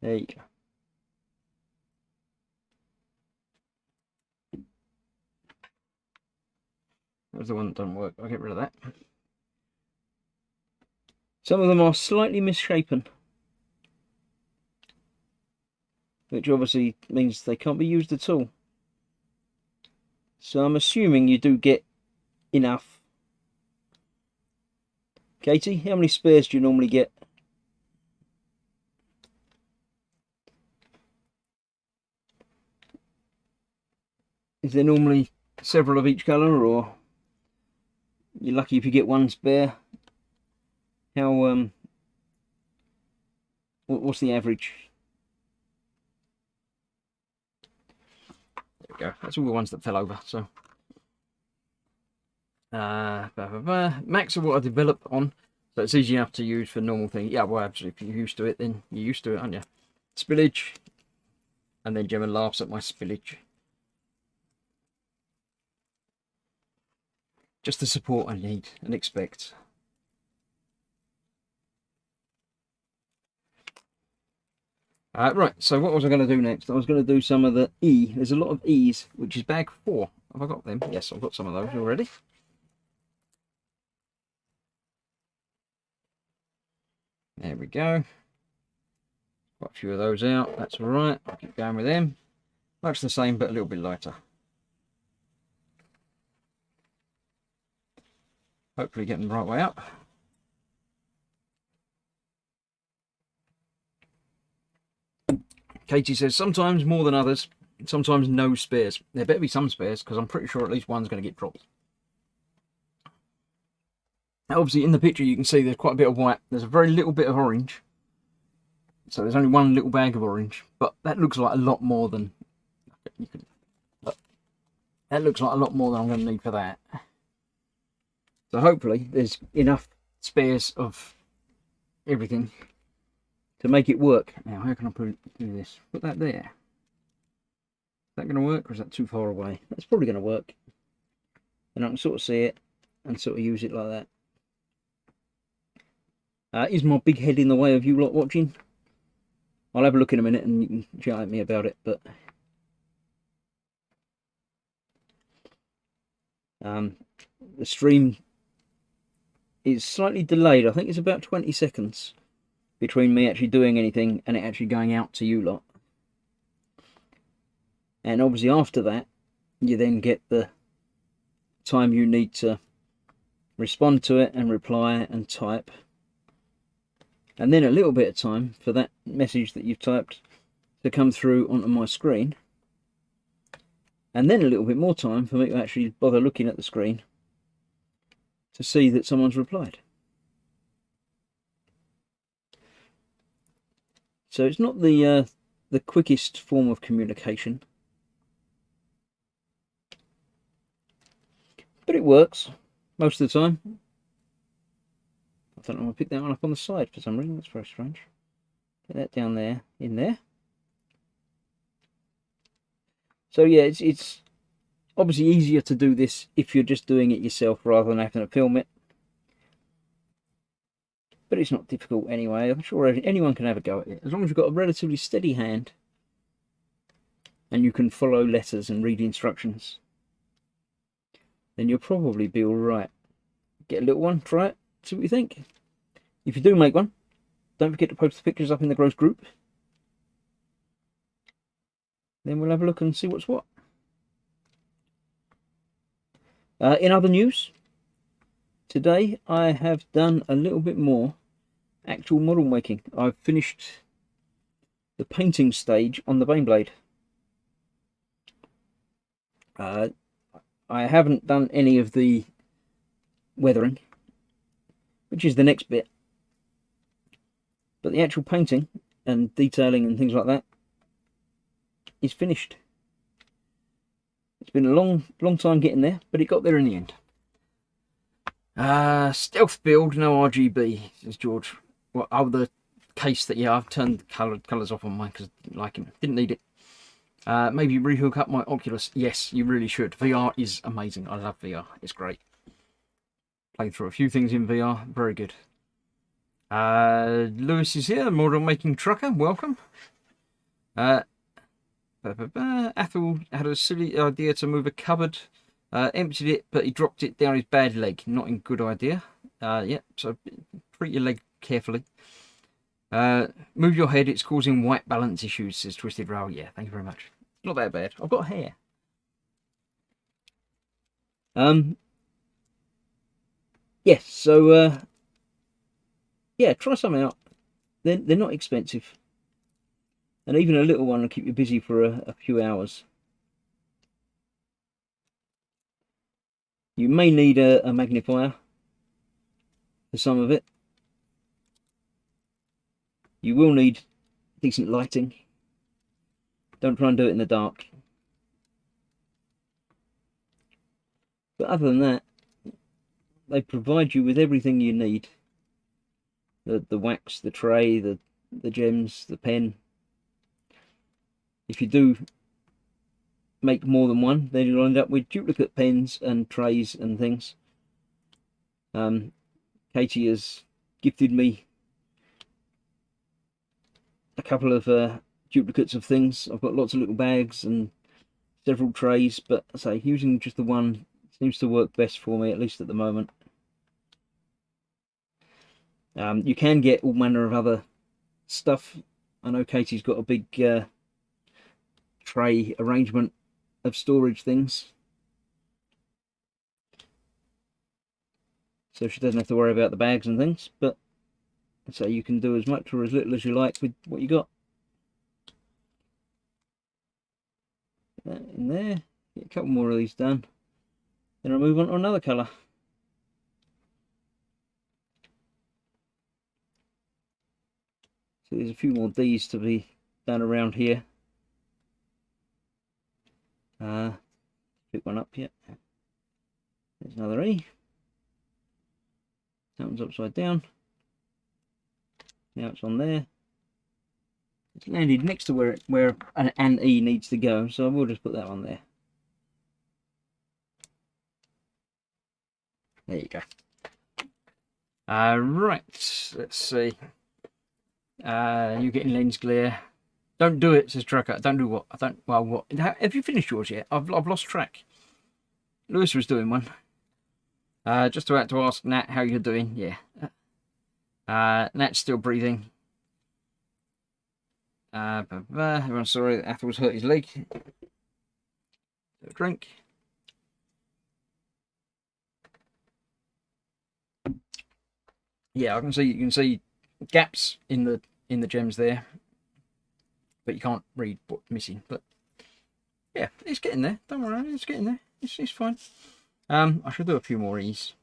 There you go. That was the one that doesn't work. I'll get rid of that. Some of them are slightly misshapen. which obviously means they can't be used at all. So I'm assuming you do get enough. Katie, how many spares do you normally get? Is there normally several of each colour, or you're lucky if you get one spare? How what's the average? There we go. That's all the ones that fell over. So max are what I developed on, so it's easy enough to use for normal things. Yeah, well, actually, if you're used to it, then you're used to it, aren't you? Spillage, and then Gemma laughs at my spillage. Just the support I need and expect. Right, so what was I going to do next? I was going to do some of the E. There's a lot of E's, which is bag 4. Have I got them? Yes, I've got some of those already. There we go. Quite a few of those out. That's all right. I'll keep going with them. Much the same, but a little bit lighter. Hopefully getting the right way up. Katie says, sometimes more than others, sometimes no spares. There better be some spares, because I'm pretty sure at least one's going to get dropped. Now, obviously, in the picture, you can see there's quite a bit of white. There's a very little bit of orange. So there's only one little bag of orange, but that looks like a lot more than... That looks like a lot more than I'm going to need for that. So hopefully, there's enough spares of everything to make it work. Now, how can I do this? Put that there. Is that going to work, or is that too far away? That's probably going to work. And I can sort of see it and sort of use it like that. Is my big head in the way of you lot watching? I'll have a look in a minute and you can chat at me about it, but the stream is slightly delayed. I think it's about 20 seconds between me actually doing anything and it actually going out to you lot. And obviously after that, you then get the time you need to respond to it and reply and type. And then a little bit of time for that message that you've typed to come through onto my screen. And then a little bit more time for me to actually bother looking at the screen to see that someone's replied. So it's not the quickest form of communication, but it works most of the time. I don't know, I'm going to pick that one up on the side for some reason. That's very strange. Get that down there, in there. So yeah, it's obviously easier to do this if you're just doing it yourself rather than having to film it. But it's not difficult anyway. I'm sure anyone can have a go at it. As long as you've got a relatively steady hand and you can follow letters and read instructions, then you'll probably be alright. Get a little one, try it, see what you think. If you do make one, don't forget to post the pictures up in the Gross group. Then we'll have a look and see what's what. In other news, today I have done a little bit more actual model making. I've finished the painting stage on the Baneblade. I haven't done any of the weathering, which is the next bit. But the actual painting and detailing and things like that is finished. It's been a long time getting there, but it got there in the end. Stealth build, no RGB, says George. Well, oh, the case that, yeah, I've turned the colours off on mine because I like him. Didn't need it. Maybe rehook up my Oculus. Yes, you really should. VR is amazing. I love VR. It's great. Played through a few things in VR. Very good. Lewis is here. Model making trucker. Welcome. Athel had a silly idea to move a cupboard. Emptied it, but he dropped it down his bad leg. Not a good idea. Yeah, so treat your leg carefully. Move your head, it's causing white balance issues, says Twisted Rail. Yeah, thank you very much. Not that bad. I've got hair. Yes, so yeah, try some out. They're not expensive. And even a little one will keep you busy for a few hours. You may need a magnifier for some of it. You will need decent lighting. Don't try and do it in the dark. But other than that, they provide you with everything you need. The wax, the tray, the gems, the pen. If you do make more than one, then you'll end up with duplicate pens and trays and things. Katie has gifted me a couple of duplicates of things. I've got lots of little bags and several trays, but I say using just the one seems to work best for me, at least at the moment. You can get all manner of other stuff. I know Katie's got a big tray arrangement of storage things, so she doesn't have to worry about the bags and things, but so you can do as much or as little as you like with what you got. Put that in there, get a couple more of these done, then I'll move on to another colour. So there's a few more D's to be done around here. Pick one up yet. There's another E. That one's upside down. Now it's on there. It's landed next to where an E needs to go, so we'll just put that one there. There you go. Right, let's see. You're getting lens glare. Don't do it, says Trucker. Don't do what? I don't. Well, what? Have you finished yours yet? I've lost track. Lewis was doing one. Just about to ask Nat how you're doing. Yeah. Nat's still breathing. Everyone's sorry that Athel's hurt his leg. A drink. Yeah, I can see. You can see gaps in the gems there, but you can't read what's missing. But yeah, it's getting there. Don't worry, it's getting there. It's fine. I should do a few more E's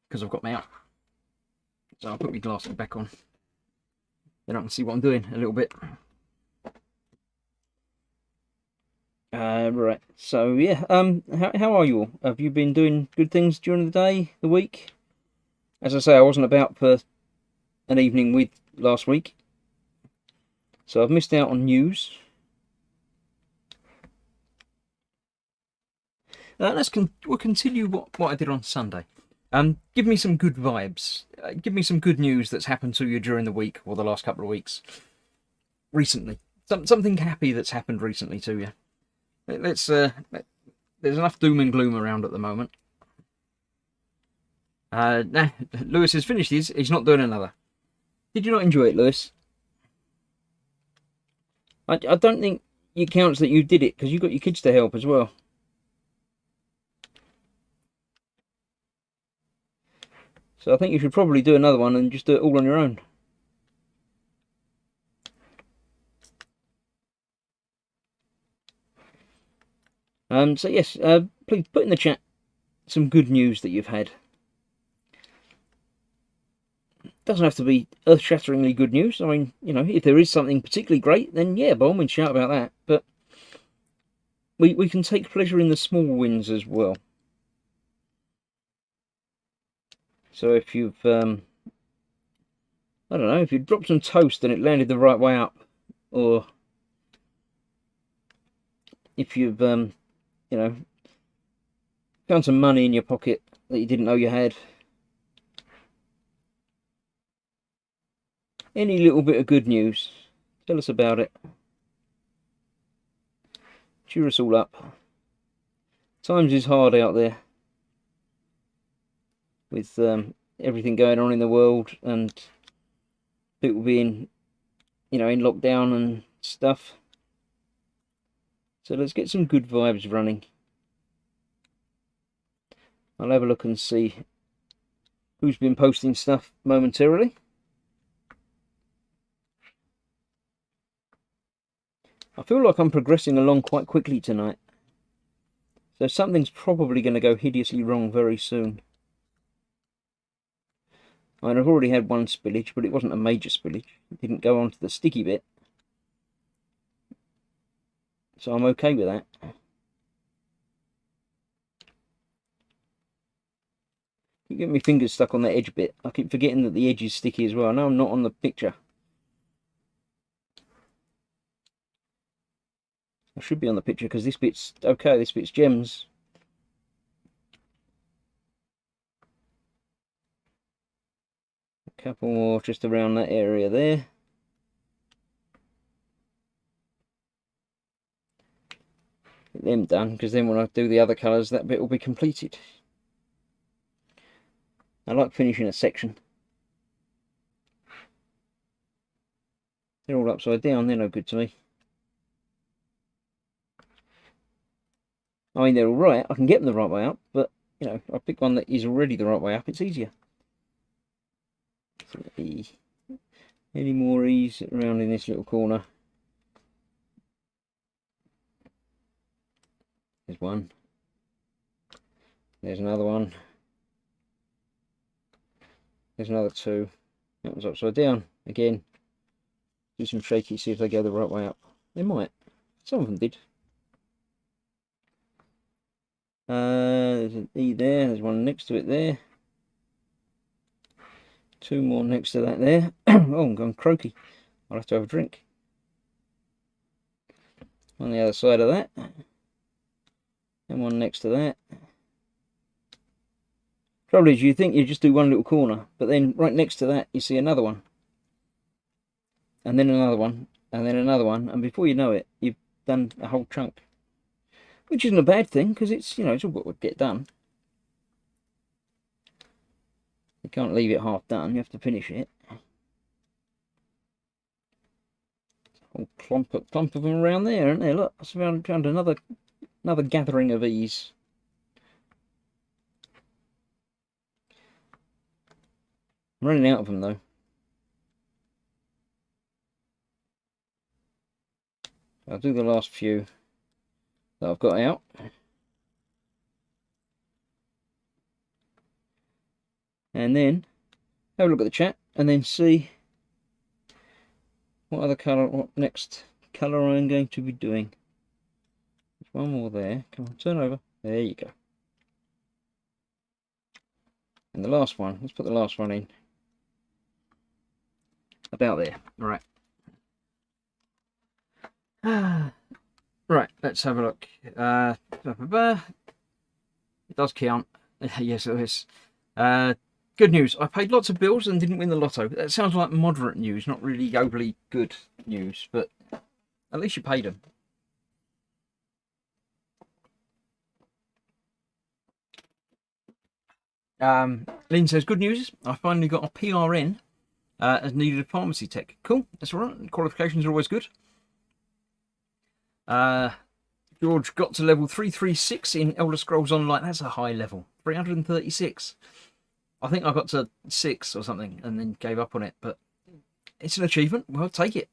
because I've got my out. So I'll put my glasses back on. Then I can see what I'm doing a little bit. Right. So yeah. How are you all? Have you been doing good things during the day, the week? As I say, I wasn't about for an evening with last week, so I've missed out on news. We'll continue what I did on Sunday. Give me some good vibes. Give me some good news that's happened to you during the week or the last couple of weeks. Recently, something happy that's happened recently to you. Let's. There's enough doom and gloom around at the moment. Nah, Lewis has finished his. He's not doing another. Did you not enjoy it, Lewis? I don't think it counts that you did it because you got your kids to help as well. So I think you should probably do another one and just do it all on your own. So yes, please put in the chat some good news that you've had. Doesn't have to be earth-shatteringly good news. I mean, you know, if there is something particularly great, then yeah, by all means shout about that. But we can take pleasure in the small wins as well. So if you've, I don't know, if you dropped some toast and it landed the right way up, or if you've, you know, found some money in your pocket that you didn't know you had. Any little bit of good news, tell us about it. Cheer us all up. Times is hard out there with everything going on in the world, and people being, in lockdown and stuff. So let's get some good vibes running. I'll have a look and see who's been posting stuff momentarily. I feel like I'm progressing along quite quickly tonight. So something's probably going to go hideously wrong very soon. I've already had one spillage, but it wasn't a major spillage. It didn't go onto the sticky bit. So I'm okay with that. Keep getting my fingers stuck on that edge bit. I keep forgetting that the edge is sticky as well. I know I'm not on the picture. I should be on the picture because this bit's okay, this bit's gems. A couple more just around that area there. Get them done, because then when I do the other colours, that bit will be completed. I like finishing a section. They're all upside down, they're no good to me. I mean, they're all right, I can get them the right way up, but, I pick one that is already the right way up, it's easier. So any more E's around in this little corner? There's one. There's another one. There's another two. That one's upside down. Again, do some shaky, see if they go the right way up. They might. Some of them did. There's an E there. There's one next to it there. Two more next to that there. Oh, I'm going croaky. I'll have to have a drink. On the other side of that. And one next to that. Trouble is, you think you just do one little corner, but then right next to that you see another one. And then another one. And then another one. And before you know it, you've done a whole chunk. Which isn't a bad thing, because it's, it's all got to get done. You can't leave it half done, you have to finish it. A whole clump of them around there, aren't there? Look, I found another gathering of these. I'm running out of them though. I'll do the last few that I've got out. And then have a look at the chat and then see what next colour I'm going to be doing. There's one more there. Come on, turn over. There you go. And the last one, let's put the last one in. About there. Right. Right, let's have a look. It does count. Yes, it is. Good news. I paid lots of bills and didn't win the lotto. That sounds like moderate news, not really overly good news, but at least you paid them. Lynn says, good news. I finally got a PRN as needed a pharmacy tech. Cool. That's all right. Qualifications are always good. George got to level 336 in Elder Scrolls Online. That's a high level. 336. I think I got to 6 or something and then gave up on it, but it's an achievement. Well, take it.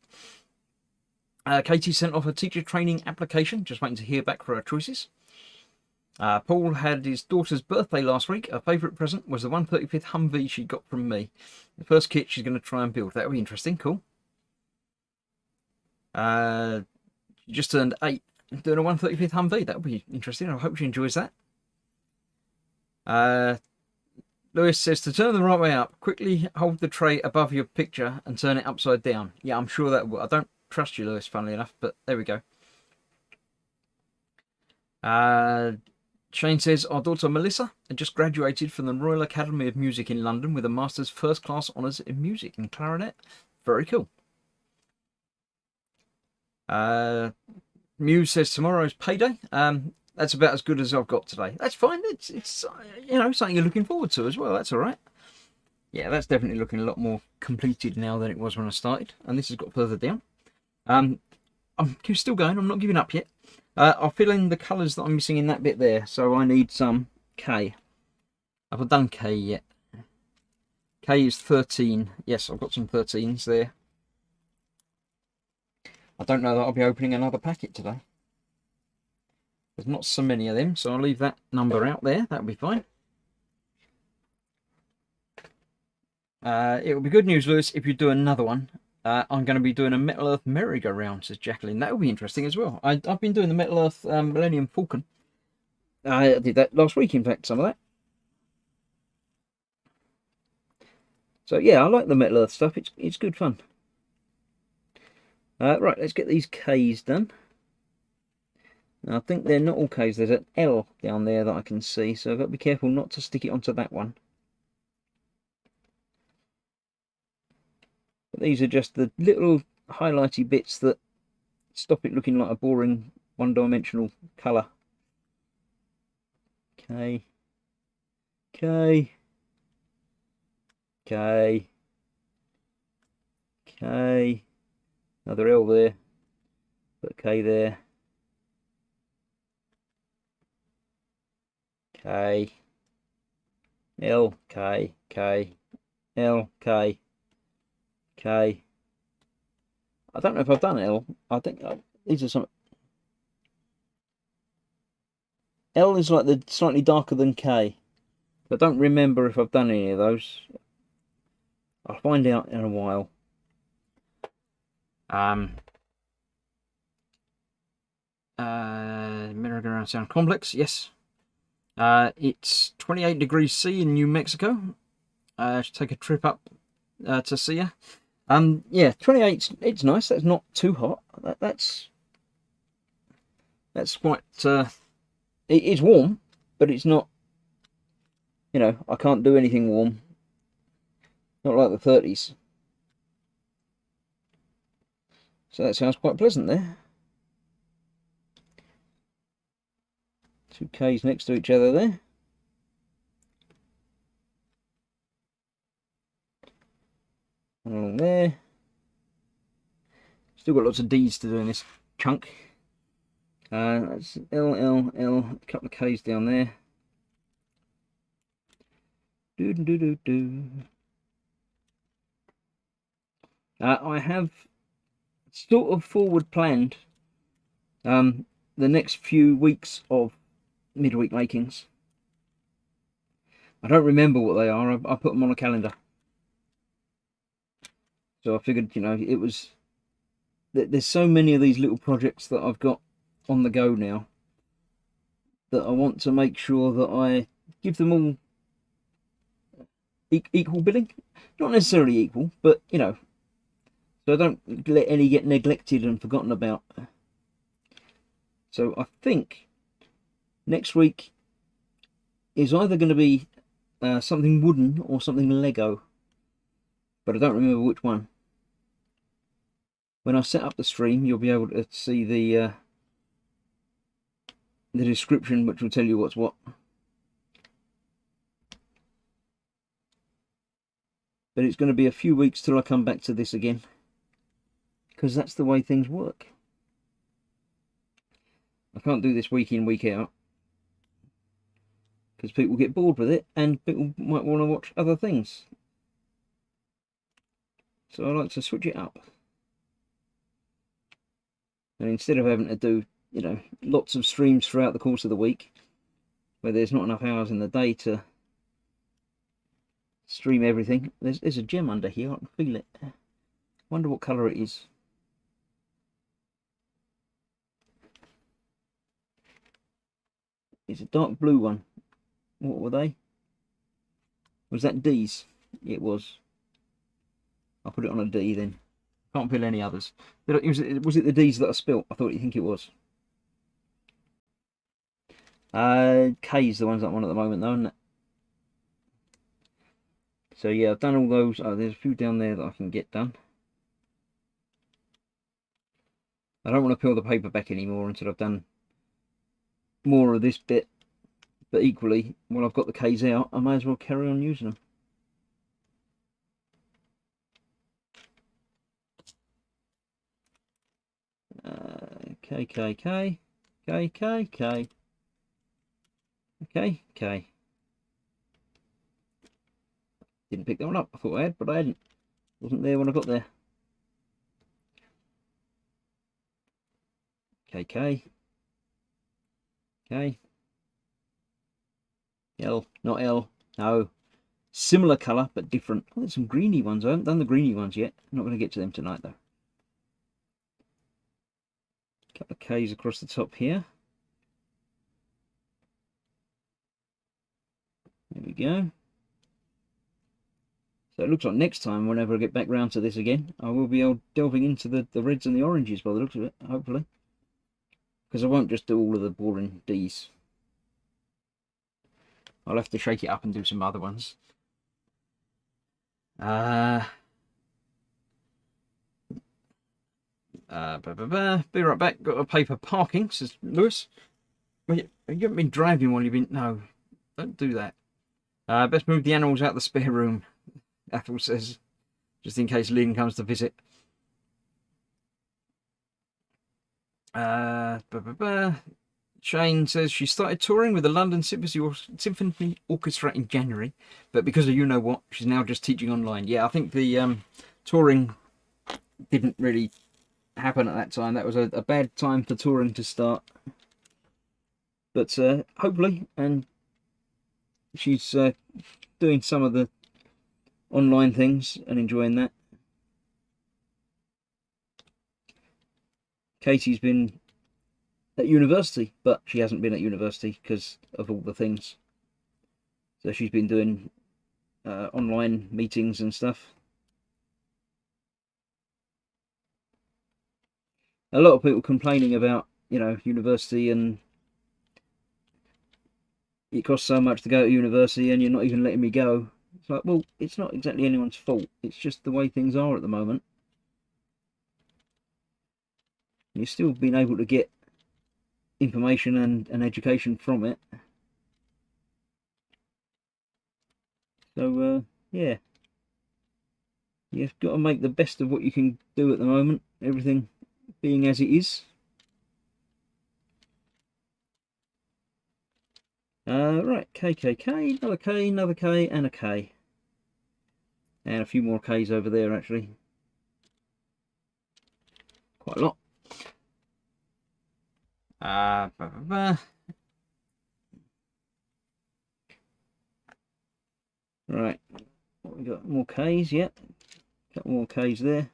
Katie sent off a teacher training application, just waiting to hear back for her choices. Paul had his daughter's birthday last week. Her favourite present was the 135th Humvee she got from me. The first kit she's going to try and build. That'll be interesting. Cool. She just turned 8 doing a 135th Humvee. That'll be interesting. I hope she enjoys that. Lewis says, to turn the right way up, quickly hold the tray above your picture and turn it upside down. Yeah, I'm sure that will. I don't trust you, Lewis, funnily enough, but there we go. Shane says, our daughter Melissa had just graduated from the Royal Academy of Music in London with a Master's First Class Honours in Music and Clarinet. Very cool. Muse says, tomorrow's payday. That's about as good as I've got today. That's fine. It's something you're looking forward to as well. That's all right. Yeah, that's definitely looking a lot more completed now than it was when I started. And this has got further down. I'm still going. I'm not giving up yet. I'll fill in the colours that I'm missing in that bit there. So I need some K. Have I done K yet? K is 13. Yes, I've got some 13s there. I don't know that I'll be opening another packet today. There's not so many of them, so I'll leave that number out there. That'll be fine. It will be good news, Lewis, if you do another one. I'm going to be doing a Metal Earth merry-go-round, says Jacqueline. That will be interesting as well. I've been doing the Metal Earth Millennium Falcon. I did that last week, in fact, some of that. So yeah, I like the Metal Earth stuff. It's good fun. Right, let's get these K's done. Now, I think they're not all K's. There's an L down there that I can see, so I've got to be careful not to stick it onto that one. But these are just the little highlighty bits that stop it looking like a boring one-dimensional colour. K, K, K, K, another L there, put a K there, K, L, K, K, L, K, K. I don't know if I've done L. I think these are some. L is like the slightly darker than K. I don't remember if I've done any of those. I'll find out in a while. Merry-go-round sound complex, yes. It's 28 degrees C in New Mexico. Should take a trip up to see ya. Yeah, 28. It's nice. That's not too hot. That's quite. It is warm, but it's not. You know, I can't do anything warm. Not like the 30s. So that sounds quite pleasant there. 2 Ks next to each other there. And along there. Still got lots of D's to do in this chunk. That's L, L, L, a couple of K's down there. I have sort of forward planned the next few weeks of midweek makings. I don't remember what they are. I put them on a calendar. So I figured, you know, it was. There's so many of these little projects that I've got on the go now that I want to make sure that I give them all equal billing. Not necessarily equal, but, you know, so I don't let any get neglected and forgotten about. So I think next week is either going to be something wooden or something Lego, but I don't remember which one. When I set up the stream, you'll be able to see the description, which will tell you what's what. But it's going to be a few weeks till I come back to this again, because that's the way things work. I can't do this week in, week out, because people get bored with it, and people might want to watch other things. So I like to switch it up. And instead of having to do, you know, lots of streams throughout the course of the week, where there's not enough hours in the day to stream everything. There's a gem under here, I can feel it. Wonder what colour it is. It's a dark blue one. What were they? Was that D's? It was. I'll put it on a D then. Can't feel any others. Was it the D's that I spilt? I thought you think it was. K's the ones that I'm on at the moment though, isn't it? So yeah, I've done all those. Oh, there's a few down there that I can get done. I don't want to peel the paper back anymore until I've done more of this bit. But equally, while I've got the K's out, I may as well carry on using them. K, K, K, K, K, K, K, K. Didn't pick that one up. I thought I had, but I hadn't. Wasn't there when I got there. K, K, K, L, not L, no. Similar colour, but different. Oh, there's some greeny ones. I haven't done the greeny ones yet. I'm not going to get to them tonight, though. Couple of K's across the top here. There we go. So it looks like next time, whenever I get back round to this again, I will be delving into the reds and the oranges by the looks of it, hopefully. Because I won't just do all of the boring D's. I'll have to shake it up and do some other ones. Be right back. Got to pay for parking, says Lewis. Well, you haven't been driving while you've been... No, don't do that. Best move the animals out of the spare room, Ethel says, just in case Lynn comes to visit. Shane says she started touring with the London Symphony Orchestra in January, but because of you-know-what, she's now just teaching online. Yeah, I think the touring didn't really happen at that time. That was a bad time for touring to start. But hopefully, and she's doing some of the online things and enjoying that. Katie's been at university, but she hasn't been at university because of all the things. So she's been doing online meetings and stuff. A lot of people complaining about, you know, university, and it costs so much to go to university and you're not even letting me go. It's like, well, it's not exactly anyone's fault. It's just the way things are at the moment. You're still being able to get information and education from it. So, yeah. You've got to make the best of what you can do at the moment. Everything being as it is. Right, KKK, another K, and a K. And a few more K's over there, actually. Quite a lot. Right, what we got? More K's, yep. Couple more K's there.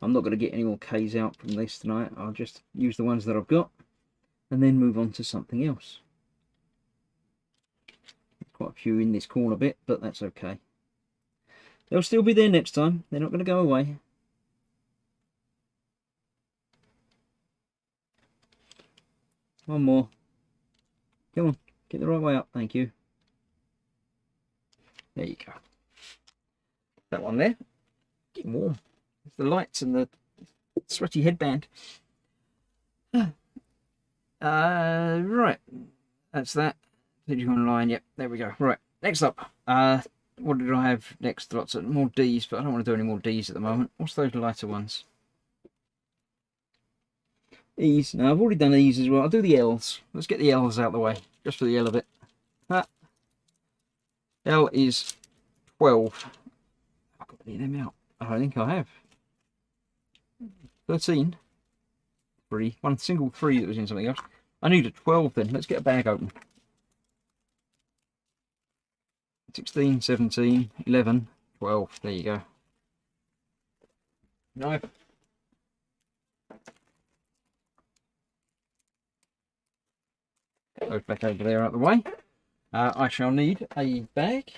I'm not going to get any more K's out from this tonight. I'll just use the ones that I've got and then move on to something else. Quite a few in this corner bit, but that's okay. They'll still be there next time. They're not going to go away. One more. Come on, get the right way up. Thank you. There you go. That one there. Getting warm. It's the lights and the sweaty headband. Right. That's that. Teaching online. Yep, there we go. Right. Next up. What did I have next? Lots of more D's, but I don't want to do any more D's at the moment. What's those lighter ones? E's. Now I've already done E's as well. I'll do the L's. Let's get the L's out of the way, just for the L of it. L is 12. I've got any of them out. I don't think I have. 13. 3. One single 3 that was in something else. I need a 12 then. Let's get a bag open. 16, 17, 11, 12. There you go. Knife. Goes back over there out of the way. I shall need a bag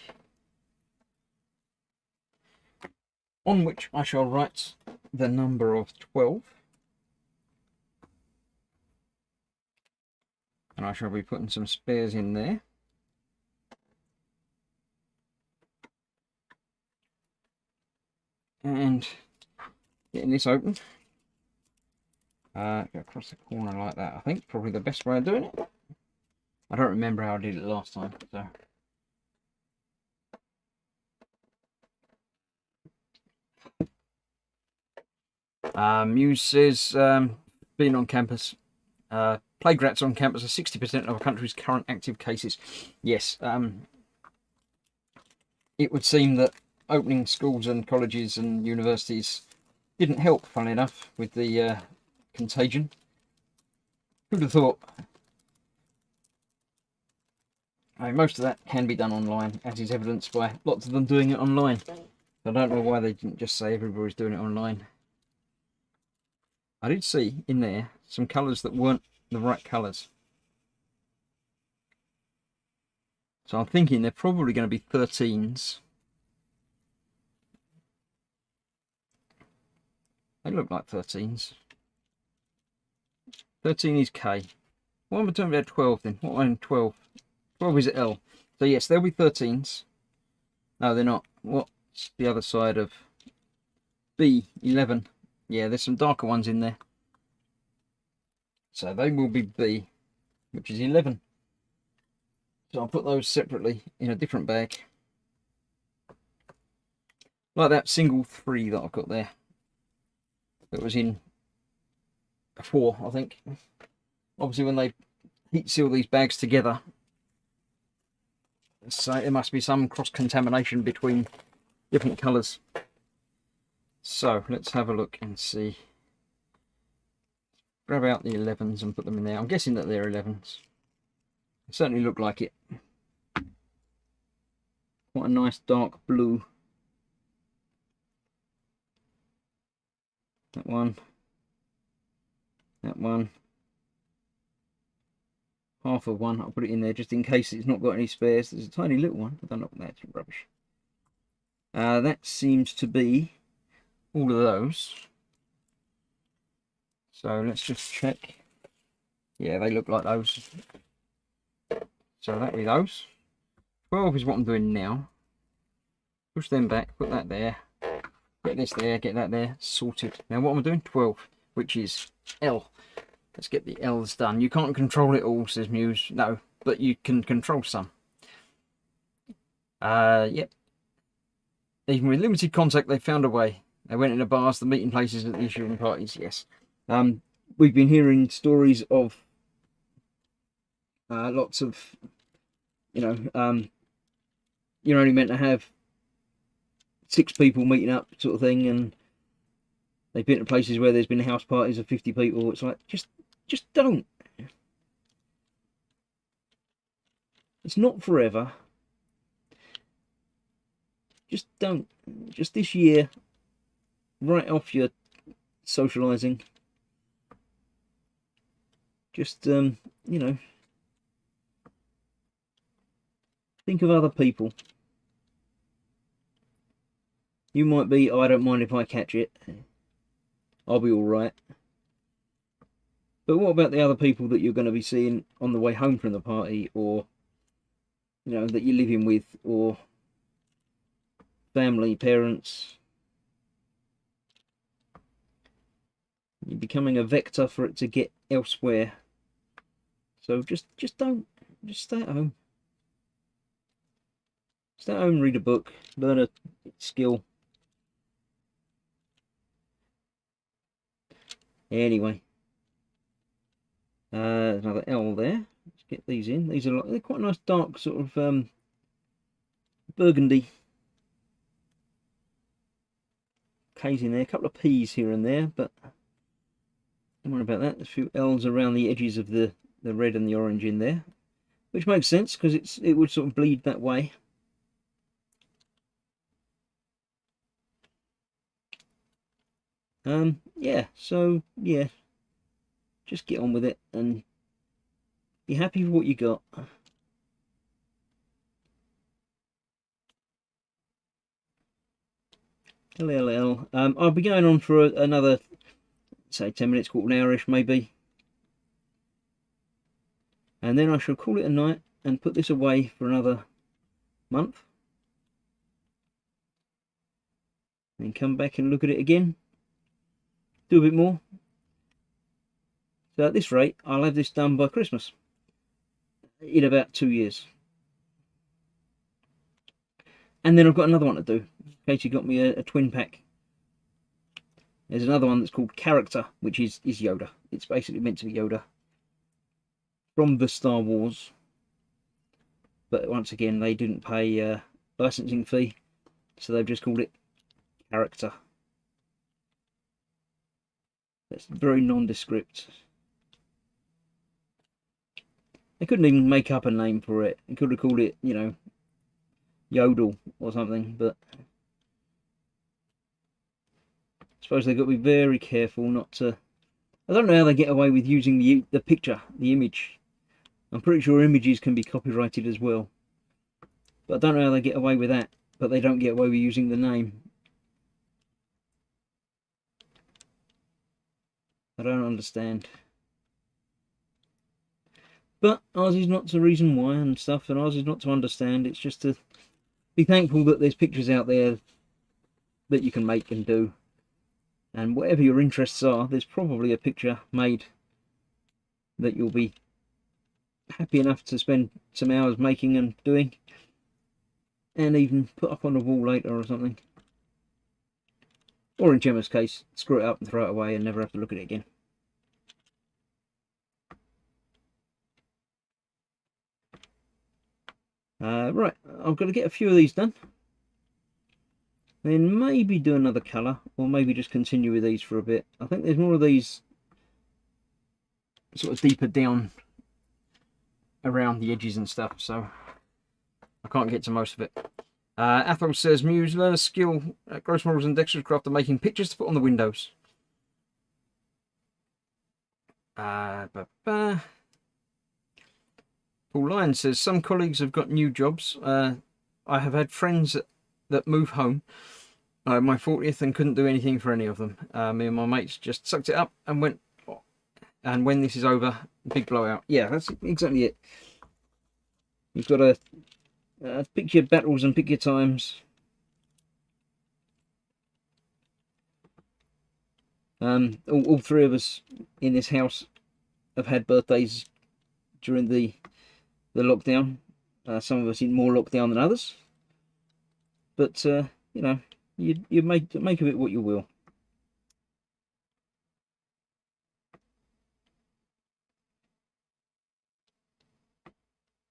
on which I shall write the number of 12. And I shall be putting some spares in there. And getting this open. Go across the corner like that, I think. Probably the best way of doing it. I don't remember how I did it last time, so. Muse says, being on campus, plague rats on campus are 60% of our country's current active cases. Yes, it would seem that opening schools and colleges and universities didn't help, funnily enough, with the contagion. Who'd have thought? I mean, most of that can be done online, as is evidenced by lots of them doing it online. I don't know why they didn't just say everybody's doing it online. I did see in there some colours that weren't the right colours. So I'm thinking they're probably going to be 13s. They look like 13s. 13 is K. What am I talking about 12 then? What am I in 12? 12 is L. So yes, there'll be 13s. No, they're not. What's the other side of B? 11. Yeah, there's some darker ones in there. So they will be B, which is 11. So I'll put those separately in a different bag. Like that single 3 that I've got there. That was in a 4, I think. Obviously when they heat seal these bags together, so there must be some cross-contamination between different colours. So let's have a look and see. Grab out the 11s and put them in there. I'm guessing that they're 11s. They certainly look like it. Quite a nice dark blue. That one. That one. Half of one. I'll put it in there just in case it's not got any spares. There's a tiny little one. I don't know what that's rubbish. That seems to be all of those. So let's just check. Yeah, they look like those. So that'll be those. 12 is what I'm doing now. Push them back, put that there. Get this there, get that there, sorted. Now what am I doing? 12, which is L. Let's get the L's done. You can't control it all, says Muse. No, but you can control some. Yep. Even with limited contact, they found a way. They went into bars, the meeting places, and the issuing parties. Yes. We've been hearing stories of lots of, you're only meant to have 6 people meeting up, sort of thing, and they've been to places where there's been house parties of 50 people. It's like, just don't. It's not forever. Just don't. Just this year, write off your socialising. Just, think of other people. You might be, oh, I don't mind if I catch it. I'll be alright. But what about the other people that you're going to be seeing on the way home from the party, or, that you're living with, or family, parents? You're becoming a vector for it to get elsewhere. So just don't. Just stay at home. Stay at home, read a book, learn a skill. Anyway, another L there. Let's get these in. These are they're quite nice, dark sort of burgundy. K's in there, a couple of P's here and there, but don't worry about that. There's a few L's around the edges of the red and the orange in there, which makes sense because it would sort of bleed that way. Yeah, so yeah, just get on with it and be happy with what you got. LLL. I'll be going on for another, say, 10 minutes, quarter an hour-ish maybe, and then I shall call it a night and put this away for another month, and come back and look at it again, do a bit more. So at this rate, I'll have this done by Christmas, in about 2 years. And then I've got another one to do. Katie got me a twin pack There's another one that's called Character, which is Yoda. It's basically meant to be Yoda from the Star Wars. But once again, they didn't pay a licensing fee, so they've just called it Character. That's very nondescript. They couldn't even make up a name for it. They could have called it, you know, Yodel or something, but I suppose they've got to be very careful not to... I don't know how they get away with using the picture, the image. I'm pretty sure images can be copyrighted as well. But I don't know how they get away with that, but they don't get away with using the name. I don't understand. But ours is not to reason why and stuff, and ours is not to understand. It's just to be thankful that there's pictures out there that you can make and do. And whatever your interests are, there's probably a picture made that you'll be happy enough to spend some hours making and doing, and even put up on a wall later or something. Or in Gemma's case, screw it up and throw it away and never have to look at it again. Right, I've got to get a few of these done. Then maybe do another colour, or maybe just continue with these for a bit. I think there's more of these sort of deeper down around the edges and stuff, so I can't get to most of it. Athol says, Muse, learn a skill at Gross Models and Dexter's Craft of making pictures to put on the windows. Paul Lyons says, some colleagues have got new jobs. I have had friends that move home my 40th and couldn't do anything for any of them. Me and my mates just sucked it up and went, and when this is over, big blowout. Yeah, that's exactly it. You've got to pick your battles and pick your times. All three of us in this house have had birthdays during the lockdown. Some of us in more lockdown than others. But, you know, you make of it what you will.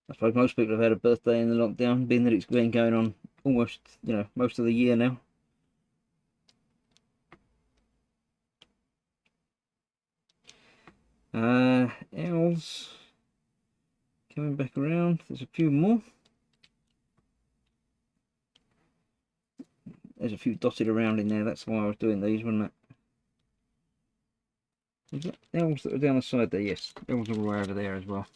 I suppose most people have had a birthday in the lockdown, being that it's been going on almost, you know, most of the year now. Owls coming back around. There's a few more. There's a few dotted around in there. That's why I was doing these, wasn't it? Is that owls that are down the side there? Yes, owls are all the way over there as well.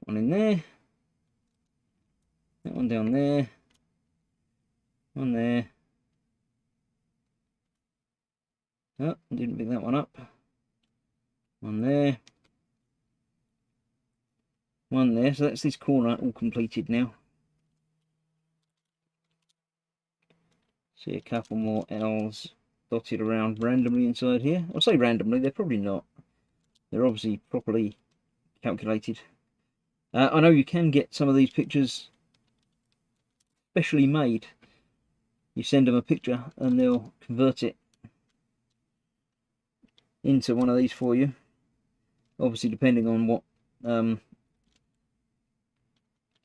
One in there. That one down there. One there. Oh, didn't pick that one up. One there. One there. So that's this corner all completed now. See a couple more owls dotted around randomly inside here. I'll say randomly, they're probably not. They're obviously properly calculated. I know you can get some of these pictures specially made. You send them a picture and they'll convert it into one of these for you. Obviously depending on what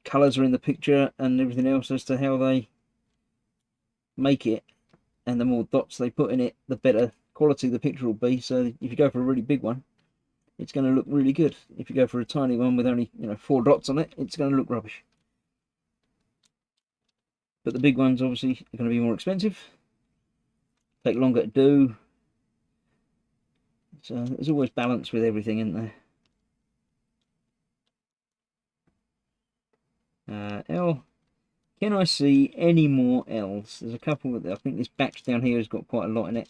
colours are in the picture and everything else as to how they make it, and the more dots they put in it, the better quality the picture will be. So if you go for a really big one, it's going to look really good. If you go for a tiny one with only, you know, 4 dots on it, it's going to look rubbish. But the big ones obviously are going to be more expensive, take longer to do. So there's always balance with everything, isn't there? L. Can I see any more L's? There's a couple that I think this batch down here has got quite a lot in it.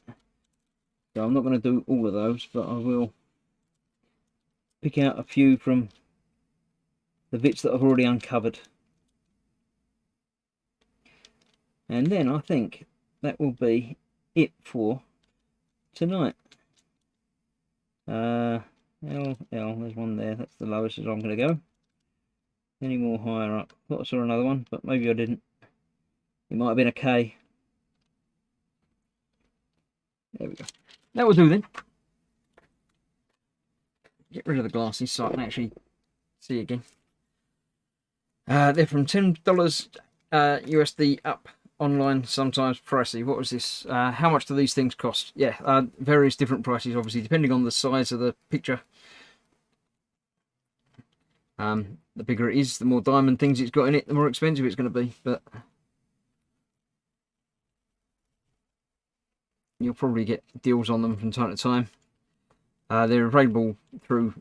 So I'm not going to do all of those, but I will pick out a few from the bits that I've already uncovered. And then I think that will be it for tonight. L, there's one there. That's the lowest as I'm going to go. Any more higher up? Thought I saw another one, but maybe I didn't. It might have been a K. There we go. That will do then. Get rid of the glasses so I can actually see again. They're from $10 USD up, online, sometimes pricey. What was this? How much do these things cost? Yeah, various different prices, obviously, depending on the size of the picture. The bigger it is, the more diamond things it's got in it, the more expensive it's going to be. But you'll probably get deals on them from time to time. They're available through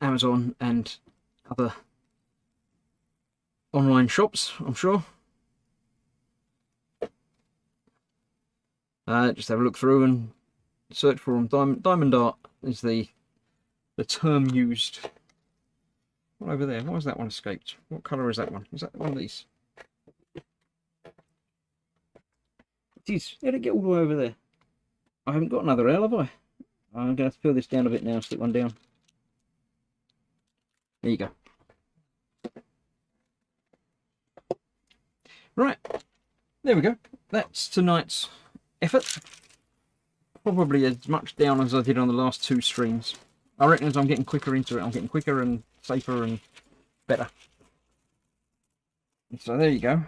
Amazon and other online shops, I'm sure. Just have a look through and search for them. Diamond art is the term used. What over there? Why has that one escaped? What colour is that one? Is that one of these? It is. How did it get all the way over there? I haven't got another L, have I? I'm going to have to fill this down a bit now, stick one down. There you go. Right. There we go. That's tonight's effort. Probably as much down as I did on the last two streams. I reckon as I'm getting quicker into it, I'm getting quicker and safer and better. So there you go.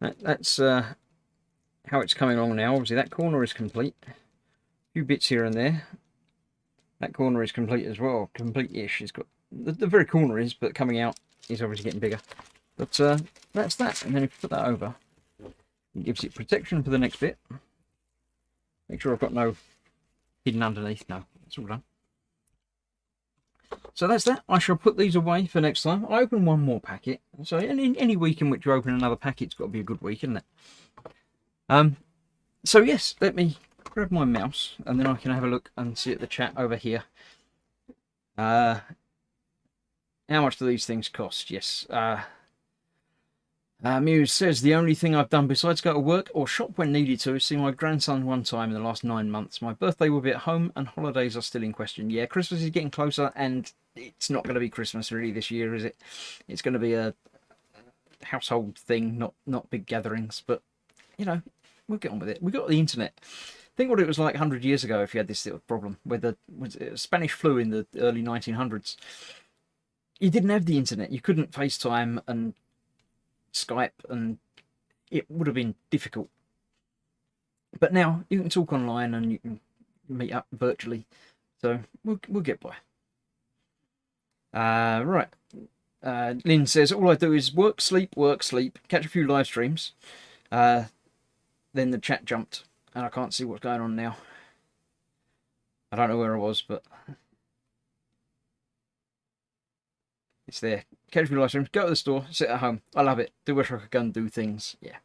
That's how it's coming along now. Obviously that corner is complete. A few bits here and there. That corner is complete as well. Complete-ish. It's got the very corner is, but coming out is obviously getting bigger. But that's that. And then if you put that over, it gives it protection for the next bit. Make sure I've got no hidden underneath. No, it's all done. So that's that. I shall put these away for next time. I open one more packet. So any week in which you open another packet's got to be a good week, isn't it? So yes, let me grab my mouse and then I can have a look and see at the chat over here. How much do these things cost? Yes. Muse says, the only thing I've done besides go to work or shop when needed to is see my grandson one time in the last 9 months. My birthday will be at home and holidays are still in question. Yeah, Christmas is getting closer and it's not going to be Christmas really this year, is it? It's going to be a household thing, not big gatherings. But, you know, we'll get on with it. We've got the internet. Think what it was like 100 years ago if you had this little problem with the Spanish flu in the early 1900s. You didn't have the internet. You couldn't FaceTime and Skype, and it would have been difficult. But now you can talk online and you can meet up virtually, so we'll get by. Right. Lynn says, all I do is work, sleep, catch a few live streams. Then the chat jumped and I can't see what's going on now. I don't know where I was, but it's there. Catch a few live streams, go to the store, sit at home. I love it. Do wish I could go and do things. Yeah.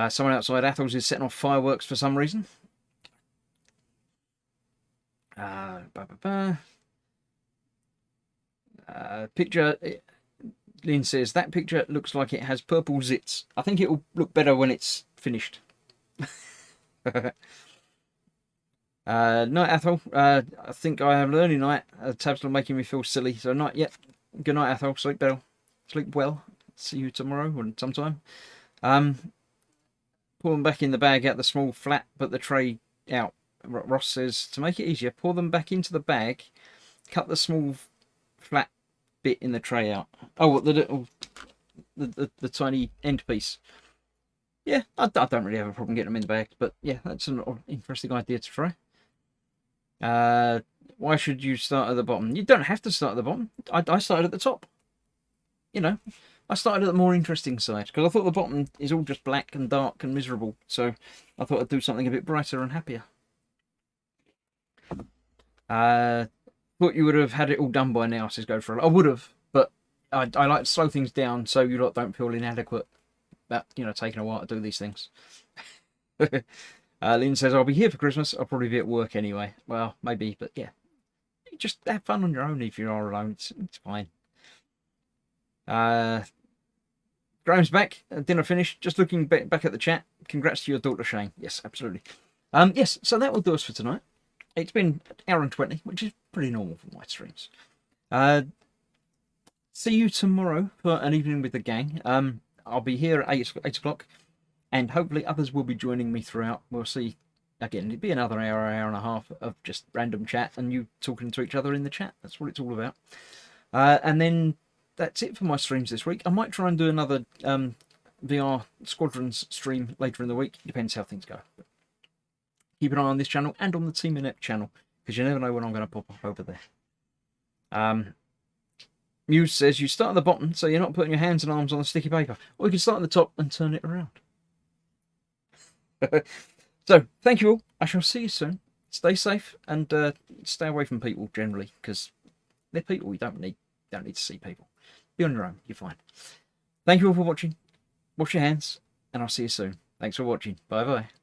Someone outside Athel's is setting off fireworks for some reason. Picture. Lynn says, that picture looks like it has purple zits. I think it will look better when it's finished. Night, Athel. I think I have an early night. Tabs are making me feel silly, so not yet. Good night, Athel. Sleep well. Sleep well. See you tomorrow or sometime. Pour them back in the bag out the small flat, but the tray out. Ross says, to make it easier, pour them back into the bag, cut the small flat bit in the tray out. Oh, the little, the tiny end piece. Yeah, I don't really have a problem getting them in the bag, but yeah, that's an interesting idea to try. Why should you start at the bottom? You don't have to start at the bottom. I started at the top. You know, I started at the more interesting side because I thought the bottom is all just black and dark and miserable. So I thought I'd do something a bit brighter and happier. Thought you would have had it all done by now, says Godfrey. I would have, but I like to slow things down so you lot don't feel inadequate about, you know, taking a while to do these things. Lynn says, I'll be here for Christmas. I'll probably be at work anyway. Well, maybe, but yeah. Just have fun on your own if you are alone. It's fine. Graham's back. Dinner finished. Just looking back at the chat. Congrats to your daughter, Shane. Yes, absolutely. Yes, so that will do us for tonight. It's been an hour and 20, which is pretty normal for my streams. See you tomorrow for an evening with the gang. I'll be here at 8 o'clock. and hopefully others will be joining me throughout. We'll see. Again, it'd be another hour, hour and a half of just random chat and you talking to each other in the chat. That's what it's all about. And then that's it for my streams this week. I might try and do another VR Squadrons stream later in the week. Depends how things go. But keep an eye on this channel and on the Team Inept channel, because you never know when I'm going to pop up over there. Muse says you start at the bottom, so you're not putting your hands and arms on the sticky paper. Or you can start at the top and turn it around. So, thank you all. I shall see you soon. Stay safe and stay away from people generally, because they're people. You don't need to see people. Be on your own. You're fine. Thank you all for watching. Wash your hands, and I'll see you soon. Thanks for watching. Bye bye.